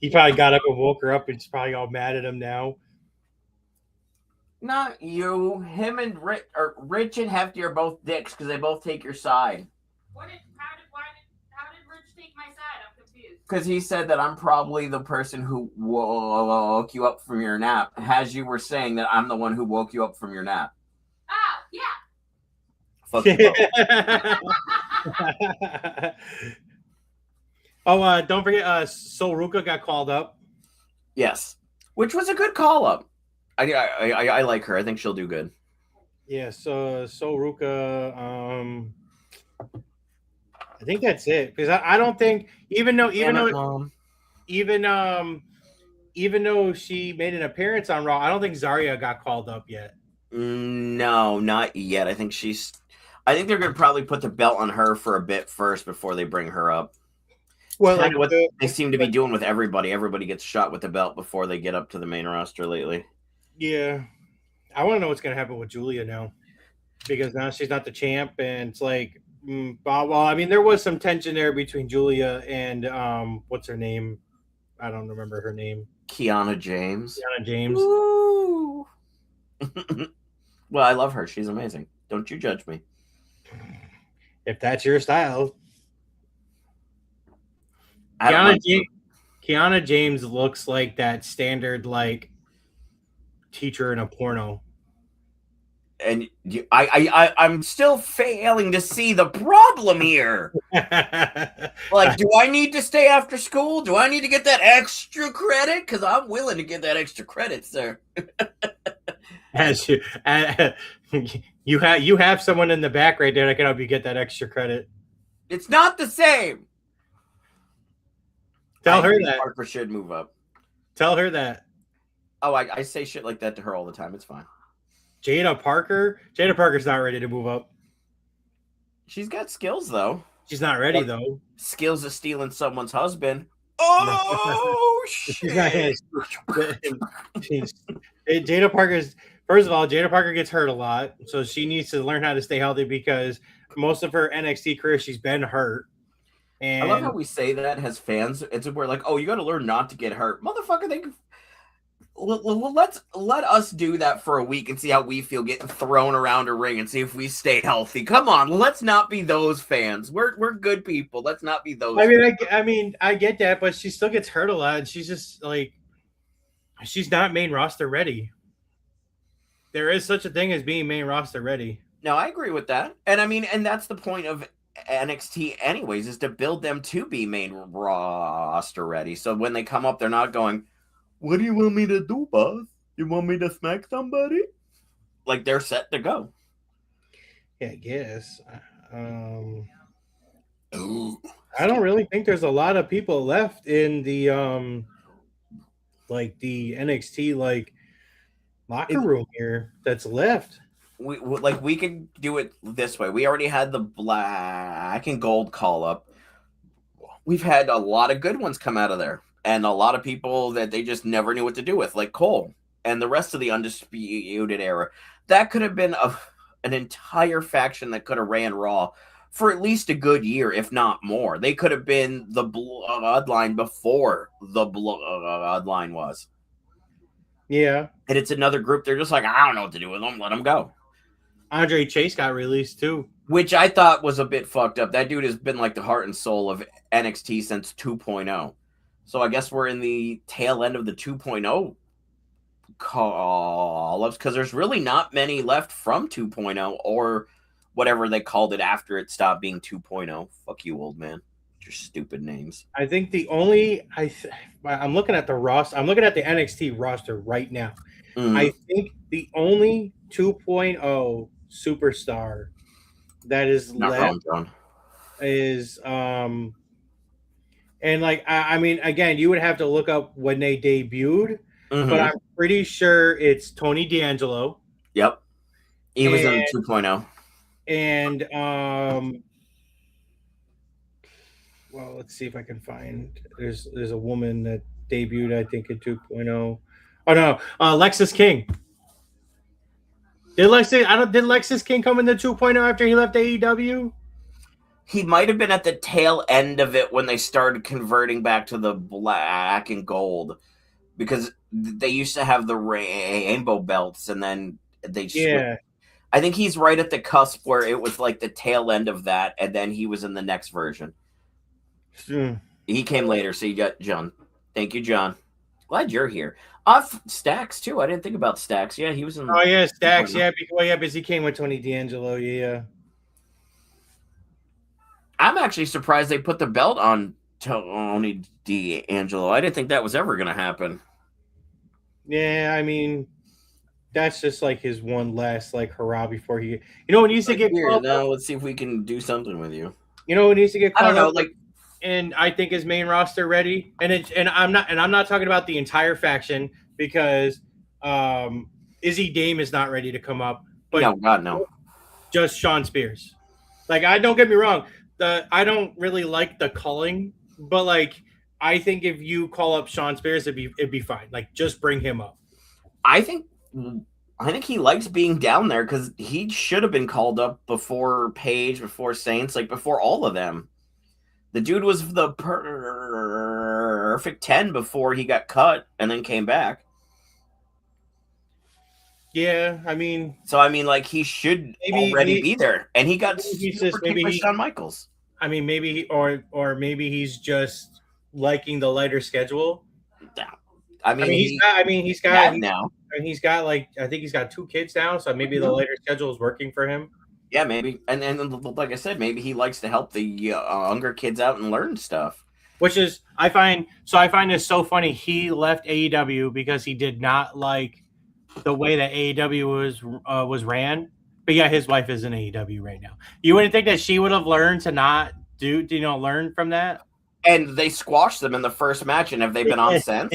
He probably got up and woke her up and she's probably all mad at him now. Not you. Him and Rich and Hefty are both dicks because they both take your side. how did Rich take my side? I'm confused. Because he said that I'm probably the person who woke you up from your nap, as you were saying that I'm the one who woke you up from your nap. Oh, yeah. Fuck you both. Don't forget, Sol Ruka got called up. Yes, which was a good call up. I like her. I think she'll do good. Yeah, so Sol Ruka. I think that's it because I don't think even though she made an appearance on Raw, I don't think Zarya got called up yet. No, not yet. I think they're going to probably put the belt on her for a bit first before they bring her up. Well, like what they seem to be doing with everybody. Everybody gets shot with the belt before they get up to the main roster lately. Yeah, I want to know what's going to happen with Julia now because now she's not the champ, and it's like, well, I mean, there was some tension there between Julia and what's her name? I don't remember her name. Kiana James. Woo! Well, I love her. She's amazing. Don't you judge me. If that's your style. Kiana James looks like that standard like teacher in a porno. And I'm still failing to see the problem here. Like, do I need to stay after school? Do I need to get that extra credit? Because I'm willing to get that extra credit, sir. You have someone in the back right there that can help you get that extra credit. It's not the same. Tell her that Parker should move up. Tell her that. Oh, I say shit like that to her all the time. It's fine. Jada Parker's not ready to move up. She's got skills though. She's not ready though. Skills of stealing someone's husband. Oh She's not. shit! Jada Parker's first of all, Jada Parker gets hurt a lot, so she needs to learn how to stay healthy because most of her NXT career she's been hurt. And I love how we say that as fans. We're like, oh, you got to learn not to get hurt, motherfucker. Let us do that for a week and see how we feel getting thrown around a ring and see if we stay healthy. Come on, let's not be those fans. We're good people. Let's not be those. I get that, but she still gets hurt a lot. She's just like, she's not main roster ready. There is such a thing as being main roster ready. No, I agree with that. And that's the point of NXT anyways, is to build them to be main roster ready. So when they come up, they're not going, what do you want me to do, boss? You want me to smack somebody? Like they're set to go. Yeah, I guess. I don't really think there's a lot of people left in the the NXT locker room here that's left. We could do it this way. We already had the black and gold call up. We've had a lot of good ones come out of there. And a lot of people that they just never knew what to do with, like Cole and the rest of the Undisputed Era. That could have been an entire faction that could have ran Raw for at least a good year, if not more. They could have been the Bloodline before the Bloodline was. Yeah. And it's another group. They're just like, I don't know what to do with them. Let them go. Andre Chase got released too. Which I thought was a bit fucked up. That dude has been like the heart and soul of NXT since 2.0. So I guess we're in the tail end of the 2.0 call-ups because there's really not many left from 2.0 or whatever they called it after it stopped being 2.0. Fuck you, old man. Your stupid names. I think the only I'm looking at the roster. I'm looking at the NXT roster right now. Mm-hmm. I think the only 2.0 superstar that is not left wrong, is and again, you would have to look up when they debuted, but I'm pretty sure it's Tony D'Angelo. Yep. He was in 2.0. And well, let's see if I can find there's a woman that debuted, I think, in 2.0. Oh no, Lexis King. Did Lexis King come into 2.0 after he left AEW? He might have been at the tail end of it when they started converting back to the black and gold, because they used to have the rainbow belts, and then they switched. I think he's right at the cusp where it was like the tail end of that, and then he was in the next version. He came later, so you got John. Thank you, John. Glad you're here. Stacks too. I didn't think about Stacks. Yeah, he was in. Oh yeah, Stacks. Yeah, because he came with Tony D'Angelo. Yeah. I'm actually surprised they put the belt on Tony D'Angelo. I didn't think that was ever going to happen. Yeah, I mean, that's just like his one last hurrah before he. When he used to get called. Now let's see if we can do something with you. When he used to get called. I don't know, and I think his main roster ready, and I'm not talking about the entire faction because Izzy Dame is not ready to come up. But no, God no. Just Sean Spears. I don't get me wrong. I don't really like the calling, but I think if you call up Sean Spears, it'd be fine. Just bring him up. I think he likes being down there because he should have been called up before Paige, before Saints, before all of them. The dude was the perfect 10 before he got cut and then came back. Yeah, I mean... So, he should already be there. And he got maybe Shawn Michaels. I mean, maybe... Or maybe he's just liking the lighter schedule. Yeah. He's got I think he's got 2 kids now, so maybe the lighter schedule is working for him. Yeah, maybe. And like I said, maybe he likes to help the younger kids out and learn stuff. Which is, I find this so funny. He left AEW because he did not like the way that AEW was ran. But yeah, his wife is in AEW right now. You wouldn't think that she would have learned to not learn from that? And they squashed them in the first match, and have they been on since?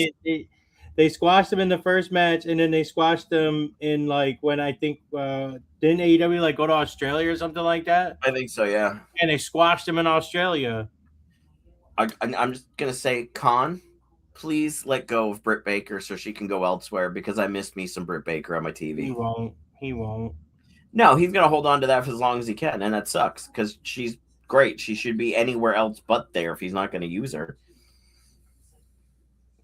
They squashed them in the first match, and then they squashed them in like when I think didn't AEW like go to Australia or something like that, I think so. Yeah. and they squashed them in Australia. I'm just gonna say, Con, please let go of Britt Baker so she can go elsewhere because I missed me some Britt Baker on my He TV. won't. He won't. No, he's gonna hold on to that for as long as he can, and that sucks because she's great. She should be anywhere else but there if he's not gonna use her.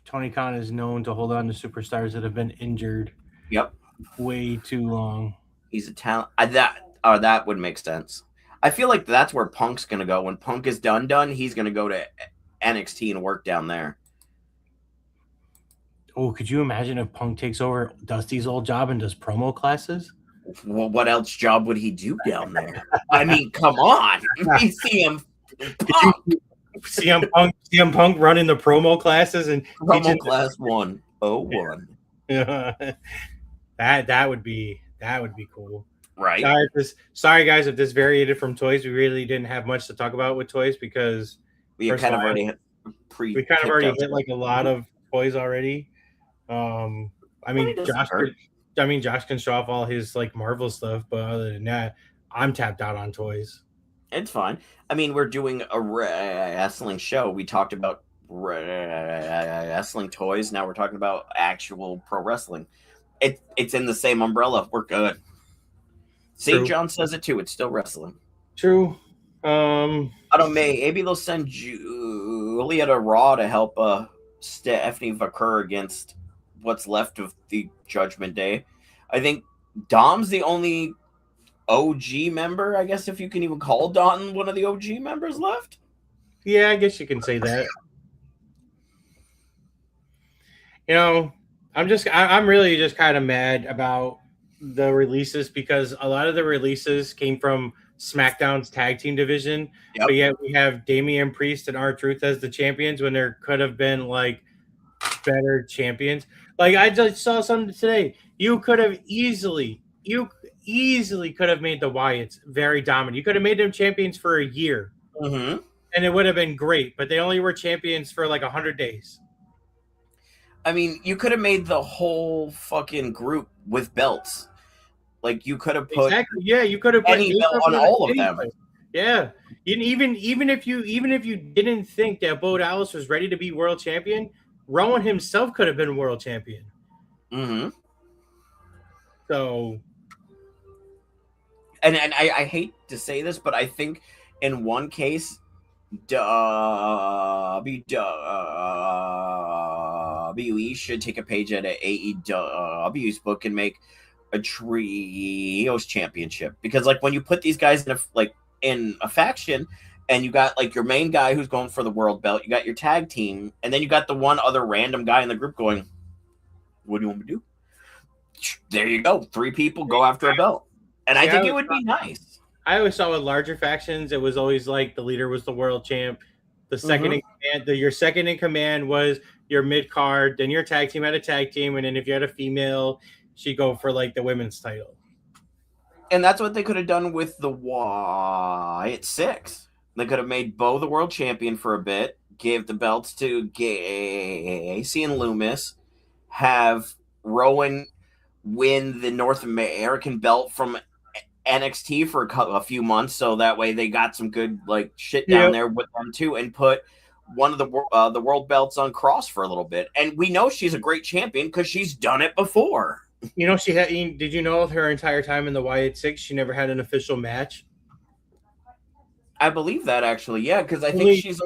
Tony Khan is known to hold on to superstars that have been injured Yep, way too long. he's a talent. That would make sense. I feel like that's where Punk's gonna go. When Punk is done, he's gonna go to NXT and work down there. Oh, could you imagine if Punk takes over Dusty's old job and does promo classes? Well, what else job would he do down there? I mean, come on. You see him Punk. CM Punk running the promo classes and Promo class 101. that would be cool. Right. Sorry guys, if this variated from toys, we really didn't have much to talk about with toys because We kind of already hit like a lot of toys already. I mean, Josh can show off all his like Marvel stuff, but other than that, I'm tapped out on toys. It's fine. I mean, we're doing a wrestling show. We talked about wrestling toys. Now we're talking about actual pro wrestling. It's in the same umbrella. We're good. St. John says it too. It's still wrestling. True. I don't know. Maybe they'll send Julia to Raw to help Stephanie Vaquer against what's left of the Judgment Day. I think Dom's the only OG member, I guess, if you can even call Don one of the OG members left. Yeah, I guess you can say that. You know, I'm really just kind of mad about the releases because a lot of the releases came from SmackDown's tag team division, but yet we have Damian Priest and R-Truth as the champions when there could have been like better champions. Like I just saw something today. You could have easily could have made the Wyatts very dominant. You could have made them champions for a year, and it would have been great. But they only were champions for like 100 days. I mean, you could have made the whole fucking group with belts. Like you could have put you could have put any belt on all of them. Yeah, even if you didn't think that Bo Dallas was ready to be world champion, Rowan himself could have been world champion. So, and I hate to say this, but I think in one case, WWE should take a page out of AEW's book and make a trios championship, because like when you put these guys in a faction and you got like your main guy who's going for the world belt, you got your tag team, and then you got the one other random guy in the group going, what do you want me to do? There you go. 3 people go after a belt. And I think it would be nice. I always saw with larger factions, it was always like the leader was the world champ. The second in command, your second in command was your mid card. Then your tag team had a tag team, and then if you had a female, she'd go for like the women's title. And that's what they could have done with the Wyatt 6. They could have made Bo the world champion for a bit, gave the belts to Gacy and Loomis, have Rowan win the North American belt from NXT for a few months, so that way they got some good like shit down there with them too, and put one of the world belts on Cross for a little bit. And we know she's a great champion because she's done it before. You know, she had. Did you know her entire time in the Wyatt 6, she never had an official match? I believe that actually, yeah, because I think she's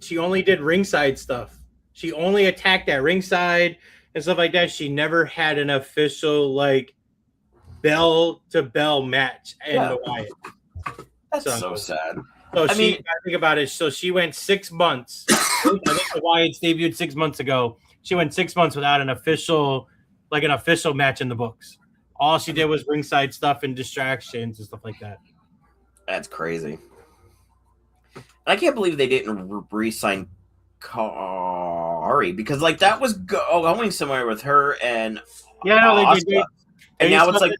she only did ringside stuff. She only attacked at ringside and stuff like that. She never had an official like bell to bell match in the Wyatt. That's so sad. So I think about it. So she went 6 months. I think the Wyatts debuted 6 months ago. She went 6 months without an official match in the books. All she did was ringside stuff and distractions and stuff like that. That's crazy. And I can't believe they didn't re-sign Kari, because like that was going somewhere with her and Asuka. And now it's like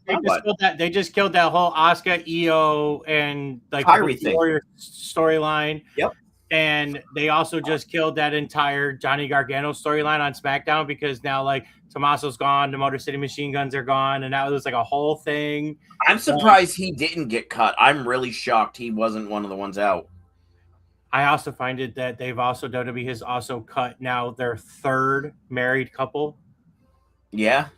they just killed that whole Asuka, Io, and like Kyrie thing. Warrior storyline. Yep. And they also just killed that entire Johnny Gargano storyline on SmackDown because now like Tommaso's gone, the Motor City Machine Guns are gone, and that was like a whole thing. I'm surprised he didn't get cut. I'm really shocked he wasn't one of the ones out. I also find it that WWE has also cut now their third married couple. Yeah.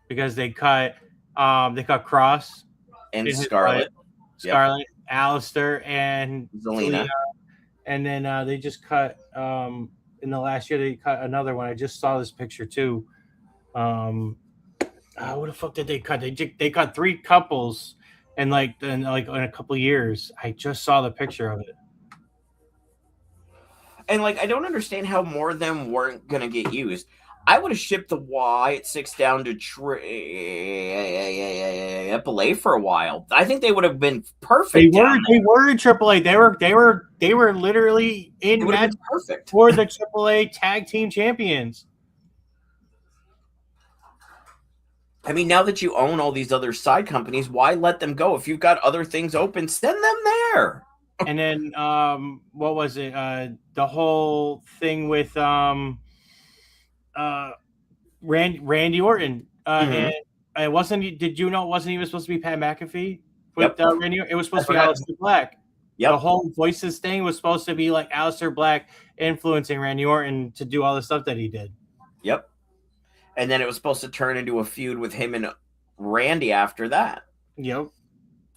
Because they cut Cross and Scarlett. Scarlett, Alistair, and Zelina. And then they just cut in the last year they cut another one. I just saw this picture too. What the fuck did they cut? They cut 3 couples in in a couple of years. I just saw the picture of it. And like I don't understand how more of them weren't gonna get used. I would have shipped the Wyatt 6 down to AAA for a while. I think they would have been perfect. They were in AAA. They were literally in match perfect for the AAA tag team champions. I mean, now that you own all these other side companies, why let them go? If you've got other things open, send them there. And then what was it? The whole thing with Randy Orton. And it wasn't. Did you know it wasn't even supposed to be Pat McAfee with Randy? It was supposed to be Aleister Black. Yep. The whole voices thing was supposed to be like Aleister Black influencing Randy Orton to do all the stuff that he did. Yep. And then it was supposed to turn into a feud with him and Randy after that. Yep.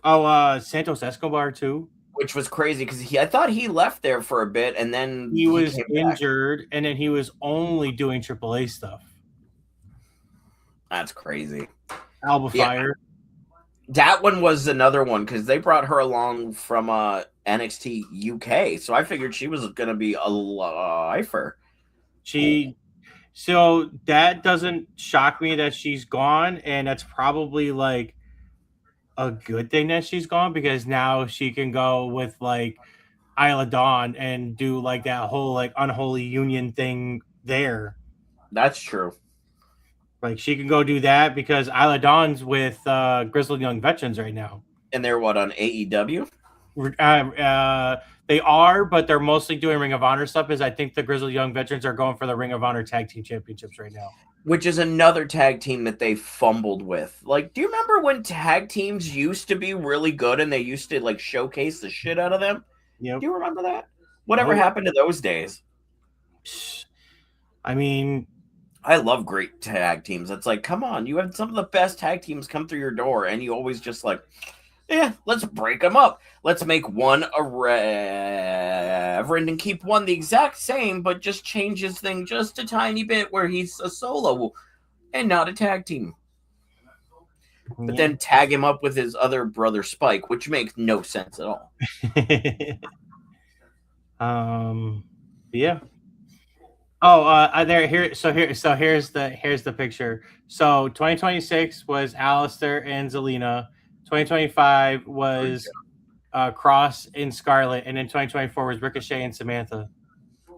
Oh, Santos Escobar too. Which was crazy because I thought he left there for a bit and then he was injured and then he was only doing AAA stuff. That's crazy. Alba Fire. That one was another one because they brought her along from NXT UK. So I figured she was going to be a lifer. So that doesn't shock me that she's gone. And that's probably like a good thing that she's gone because now she can go with like Isla Dawn and do like that whole like unholy union thing there. That's true. Like she can go do that because Isla Dawn's with Grizzled Young Veterans right now. And they're what, on AEW? They are, but they're mostly doing Ring of Honor stuff. Is I think the Grizzled Young Veterans are going for the Ring of Honor Tag Team Championships right now. Which is another tag team that they fumbled with. Like, do you remember when tag teams used to be really good and they used to like showcase the shit out of them? Yep. Do you remember that? Whatever happened to those days? I mean, I love great tag teams. It's like, come on, you have some of the best tag teams come through your door, and you always just like, yeah, let's break them up. Let's make one a reverend and keep one the exact same, but just change his thing just a tiny bit where he's a solo and not a tag team. But then tag him up with his other brother Spike, which makes no sense at all. Yeah. Oh, here's the picture. So 2026 was Alistair and Zelina. 2025 was Cross and Scarlett, and then 2024 was Ricochet and Samantha.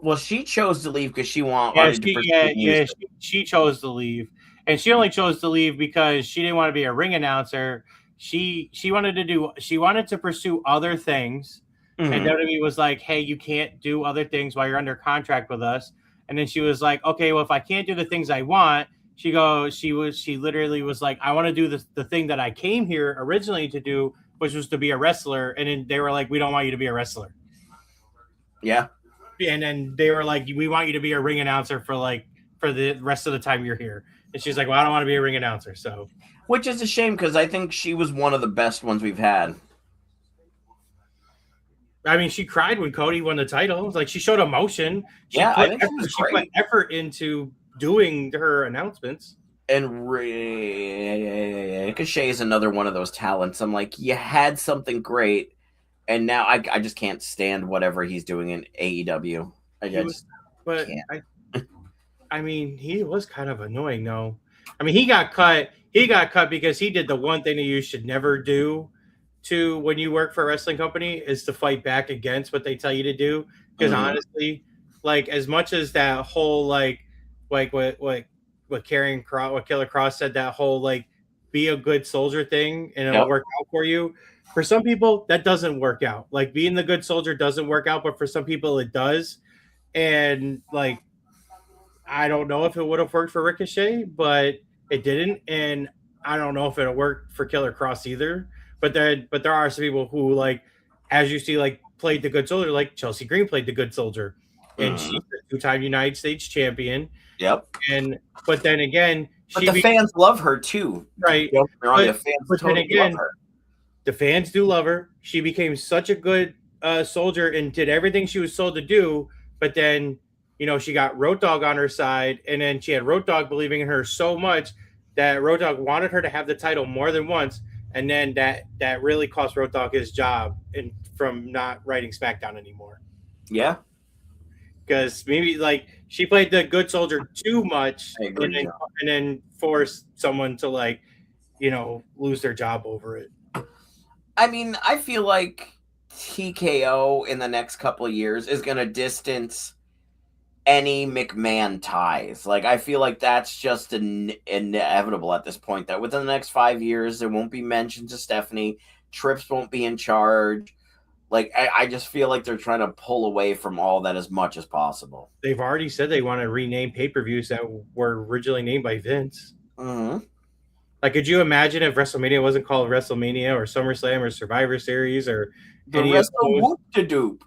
Well, she chose to leave because she wanted to. She chose to leave, and she only chose to leave because she didn't want to be a ring announcer. She wanted to pursue other things, and WWE was like, "Hey, you can't do other things while you're under contract with us." And then she was like, "Okay, well, if I can't do the things I want," she literally was like, "I want to do the thing that I came here originally to do, which was to be a wrestler." And then they were like, "We don't want you to be a wrestler." Yeah. And then they were like, "We want you to be a ring announcer for the rest of the time you're here." And she's like, "Well, I don't want to be a ring announcer." So, which is a shame because I think she was one of the best ones we've had. I mean, she cried when Cody won the title. Like she showed emotion. She put effort into doing her announcements. And Ricochet is another one of those talents. I'm like, you had something great, and now I just can't stand whatever he's doing in AEW. I mean, he was kind of annoying, though. I mean, he got cut. He got cut because he did the one thing that you should never do to when you work for a wrestling company is to fight back against what they tell you to do. Because honestly, like as much as that whole like what Killer Cross said, that whole like be a good soldier thing and it'll work out for you. for some people that doesn't work out. Like being the good soldier doesn't work out, but for some people it does. And like I don't know if it would have worked for Ricochet, but it didn't, and I don't know if it'll work for Killer Cross either. But there are some people who like, as you see, like played the good soldier, like Chelsea Green played the good soldier, and she's a two-time United States champion. Yep. And but then again, but the fans love her too, right? The fans but then again, the fans do love her. She became such a good soldier and did everything she was told to do. But then, you know, she got Road Dogg on her side, and then she had Road Dogg believing in her so much that Road Dogg wanted her to have the title more than once, and then that really cost Road Dogg his job and from not writing SmackDown anymore. Yeah, because maybe like she played the good soldier too much, and then forced someone to like, you know, lose their job over it. I mean, I feel like TKO in the next couple of years is going to distance any McMahon ties. Like, I feel like that's just inevitable at this point, that within the next 5 years, there won't be mentions of Stephanie. Trips won't be in charge. Like, I just feel like they're trying to pull away from all that as much as possible. They've already said they want to rename pay-per-views that were originally named by Vince. Mm-hmm. Like, could you imagine if WrestleMania wasn't called WrestleMania or SummerSlam or Survivor Series or any of those?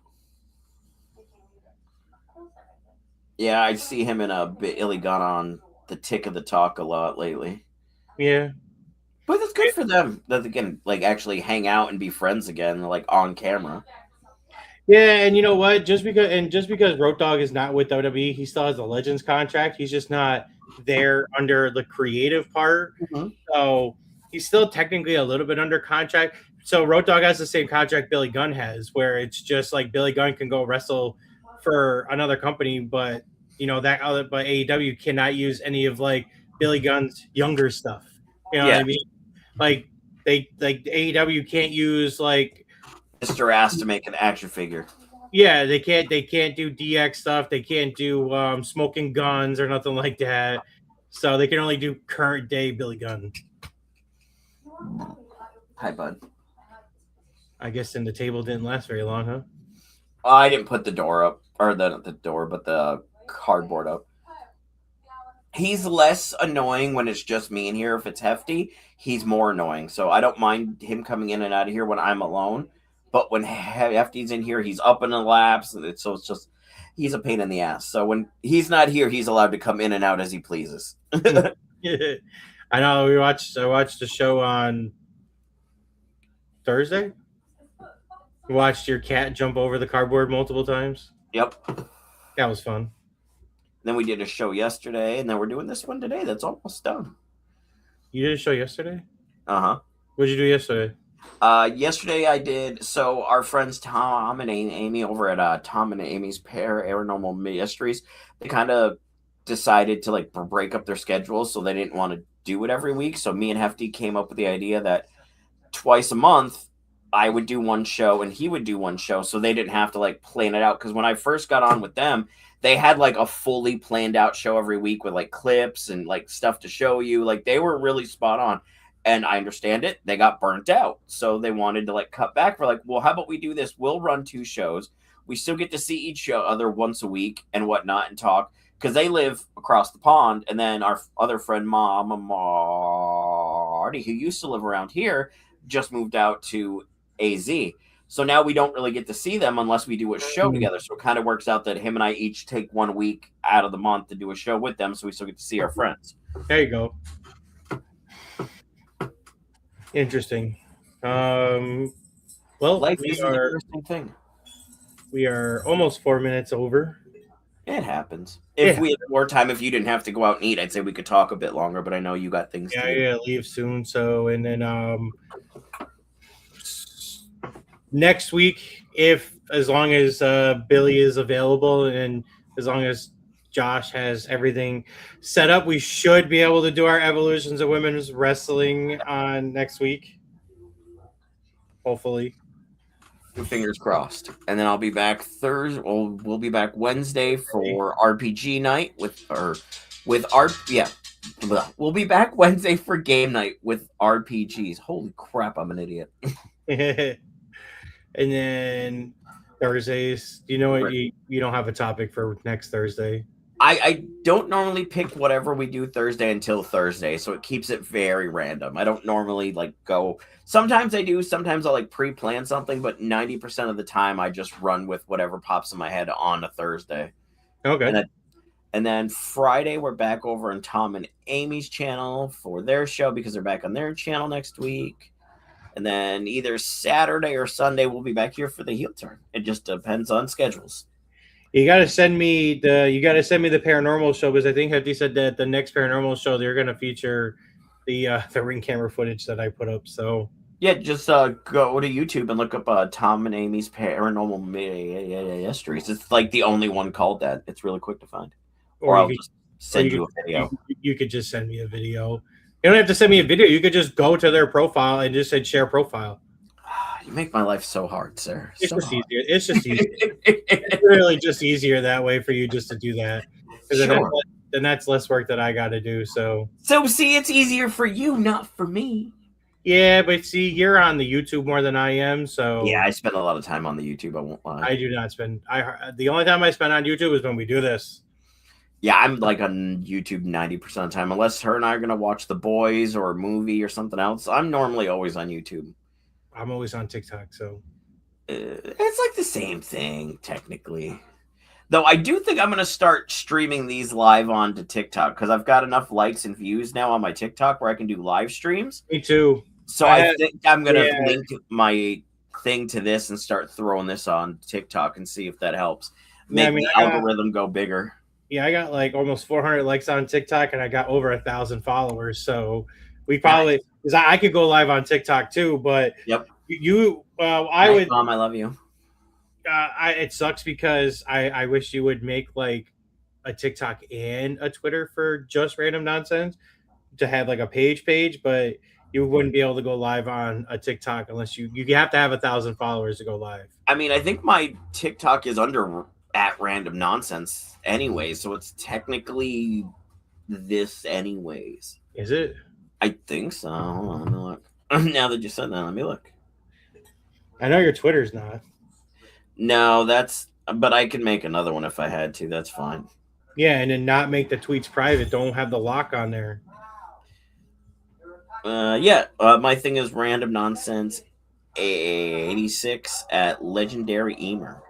Yeah, I see him in a Billy Gunn on the Tick of the Talk a lot lately. Yeah. But it's good for them that they can like actually hang out and be friends again, like on camera. Yeah, and you know what? Just because Road Dogg is not with WWE, he still has a Legends contract. He's just not there under the creative part. Mm-hmm. So he's still technically a little bit under contract. So Road Dogg has the same contract Billy Gunn has, where it's just like Billy Gunn can go wrestle for another company, but you know but AEW cannot use any of like Billy Gunn's younger stuff. You know what I mean? Like AEW can't use like Mr. Ass to make an action figure. Yeah, they can't do DX stuff. They can't do smoking guns or nothing like that. So they can only do current day Billy Gunn. Hi, bud. I guess then the table didn't last very long, huh? I didn't put the door up, or not the door, but the cardboard up. He's less annoying when it's just me in here. If it's Hefty, he's more annoying. So I don't mind him coming in and out of here when I'm alone. But when Hefty's in here, he's up in the laps. So it's just, he's a pain in the ass. So when he's not here, he's allowed to come in and out as he pleases. Yeah. I know. I watched the show on Thursday. You watched your cat jump over the cardboard multiple times. Yep. That was fun. Then we did a show yesterday, and then we're doing this one today. That's almost done. You did a show yesterday? Uh-huh. What did you do yesterday? Yesterday I did, so our friends Tom and Amy over at Tom and Amy's Paranormal Mysteries, they kind of decided to like break up their schedules, so they didn't want to do it every week. So me and Hefty came up with the idea that twice a month I would do one show and he would do one show, so they didn't have to like plan it out. Because when I first got on with them, they had like a fully planned out show every week with like clips and like stuff to show you. Like they were really spot on. And I understand it. They got burnt out. So they wanted to like cut back. We're like, well, how about we do this? We'll run 2 shows. We still get to see each other once a week and whatnot and talk. Because they live across the pond. And then our other friend, Mama Marty, who used to live around here, just moved out to AZ. So now we don't really get to see them unless we do a show together. So it kind of works out that him and I each take 1 week out of the month to do a show with them. So we still get to see our friends. There you go. Interesting. Well, life is an interesting thing. We are almost 4 minutes over. It happens. If we had more time, if you didn't have to go out and eat, I'd say we could talk a bit longer. But I know you got things. Yeah, leave soon. So, and then next week, as long as Billy is available and as long as Josh has everything set up, we should be able to do our Evolutions of Women's Wrestling on next week. Hopefully. Fingers crossed. And then I'll be back Thursday. We'll be back Wednesday for RPG night We'll be back Wednesday for game night with RPGs. Holy crap, I'm an idiot. And then Thursdays, you know what? You don't have a topic for next Thursday. I don't normally pick whatever we do Thursday until Thursday, so it keeps it very random. I don't normally like go. Sometimes I do. Sometimes I'll like pre-plan something, but 90% of the time I just run with whatever pops in my head on a Thursday. Okay. And then Friday we're back over on Tom and Amy's channel for their show because they're back on their channel next week. And then either Saturday or Sunday we'll be back here for the heel turn. It just depends on schedules. You gotta send me the paranormal show, because I think Hefty said that the next paranormal show they're gonna feature the ring camera footage that I put up. So yeah, just go to YouTube and look up Tom and Amy's Paranormal Mysteries. It's like the only one called that. It's really quick to find. Or I'll just send you a video. You could just send me a video. You don't have to send me a video. You could just go to their profile and just say share profile. You make my life so hard, sir. It's just easier. It's just easier. It's really just easier that way for you just to do that. Sure. Then that's less work that I got to do. So see, it's easier for you, not for me. Yeah, but see, you're on the YouTube more than I am. So yeah, I spend a lot of time on the YouTube. I won't lie. I do not spend. The only time I spend on YouTube is when we do this. Yeah, I'm like on YouTube 90% of the time, unless her and I are gonna watch The Boys or a movie or something else. I'm normally always on YouTube. I'm always on TikTok, so it's like the same thing technically. Though I do think I'm gonna start streaming these live onto TikTok because I've got enough likes and views now on my TikTok where I can do live streams. Me too. So I think I'm gonna link my thing to this and start throwing this on TikTok and see if that helps make the algorithm go bigger. Yeah, I got like almost 400 likes on TikTok and I got over 1,000 followers. So we probably, because I could go live on TikTok too, but yep. I would. Mom, I love you. It sucks because I wish you would make like a TikTok and a Twitter for just random nonsense to have like a page, but you wouldn't be able to go live on a TikTok unless you have to have 1,000 followers to go live. I mean, I think my TikTok is under at random nonsense anyway, so it's technically this anyways. Is it? I think so. Hold on, let me look. Now that you said that, let me look. I know your Twitter's not. No, but I can make another one if I had to. That's fine. Yeah, and then not make the tweets private. Don't have the lock on there. My thing is random nonsense 86 at Legendary Emer.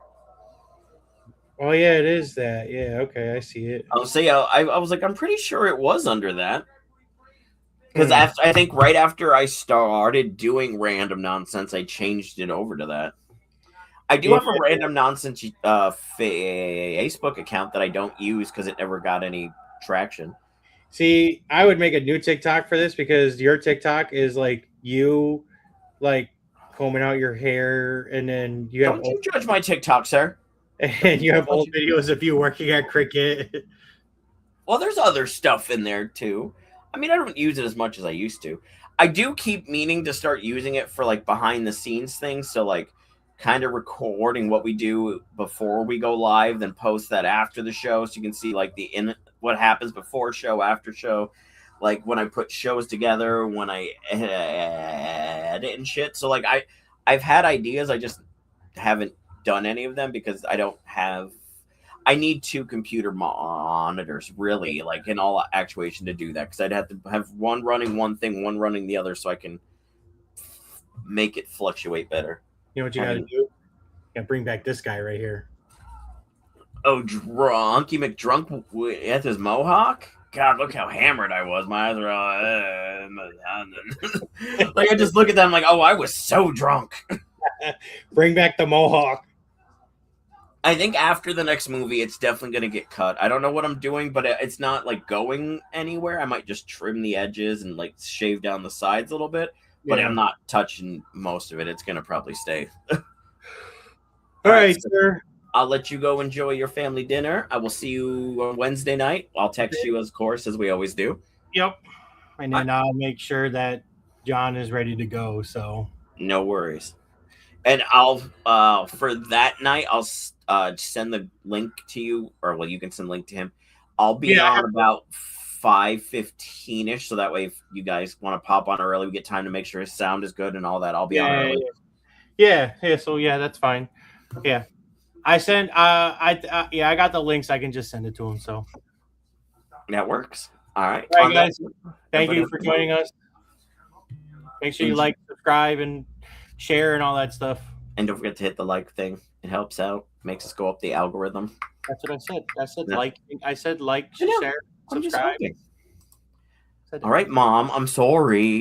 Oh yeah, it is that. Yeah, okay, I see it. I'll say I was like, I'm pretty sure it was under that. Because I think right after I started doing random nonsense, I changed it over to that. I do have a random nonsense Facebook account that I don't use because it never got any traction. See, I would make a new TikTok for this because your TikTok is like you, like combing out your hair, and then you have. Don't you judge my TikTok, sir. And you have old videos of you working at cricket. Well, there's other stuff in there too. I mean, I don't use it as much as I used to. I do keep meaning to start using it for like behind the scenes things. So like kind of recording what we do before we go live, then post that after the show. So you can see like what happens before show, after show, like when I put shows together, when I edit and shit. So like I've had ideas. I just haven't done any of them because I need 2 computer monitors really, like in all actuation to do that, because I'd have to have one running one thing, one running the other, so I can make it fluctuate better. You know what you gotta do? You gotta bring back this guy right here. Oh, Drunky McDrunk with his mohawk? God, look how hammered I was. My eyes were all like I just look at them like, oh, I was so drunk. Bring back the mohawk. I think after the next movie, it's definitely going to get cut. I don't know what I'm doing, but it's not like going anywhere. I might just trim the edges and like shave down the sides a little bit, but I'm not touching most of it. It's going to probably stay. All right, sir. I'll let you go enjoy your family dinner. I will see you on Wednesday night. I'll text you, of course, as we always do. Yep. And then I'll make sure that John is ready to go. So no worries. And I'll for that night, I'll send the link to you, or well, you can send the link to him. I'll be on about 5:15ish, so that way if you guys want to pop on early, we get time to make sure his sound is good and all that. I'll be on early. Yeah. So yeah, that's fine. Yeah. I sent. I got the links. I can just send it to him. So. That works. All right. All right, On that, guys. Thank you for joining us. Make sure you like, subscribe, and share, and all that stuff. And don't forget to hit the like thing. It helps out. Makes us go up the algorithm. That's what I said. I said No. like. I said like, I know. share, I'm just subscribe. joking. All right, Mom. I'm sorry.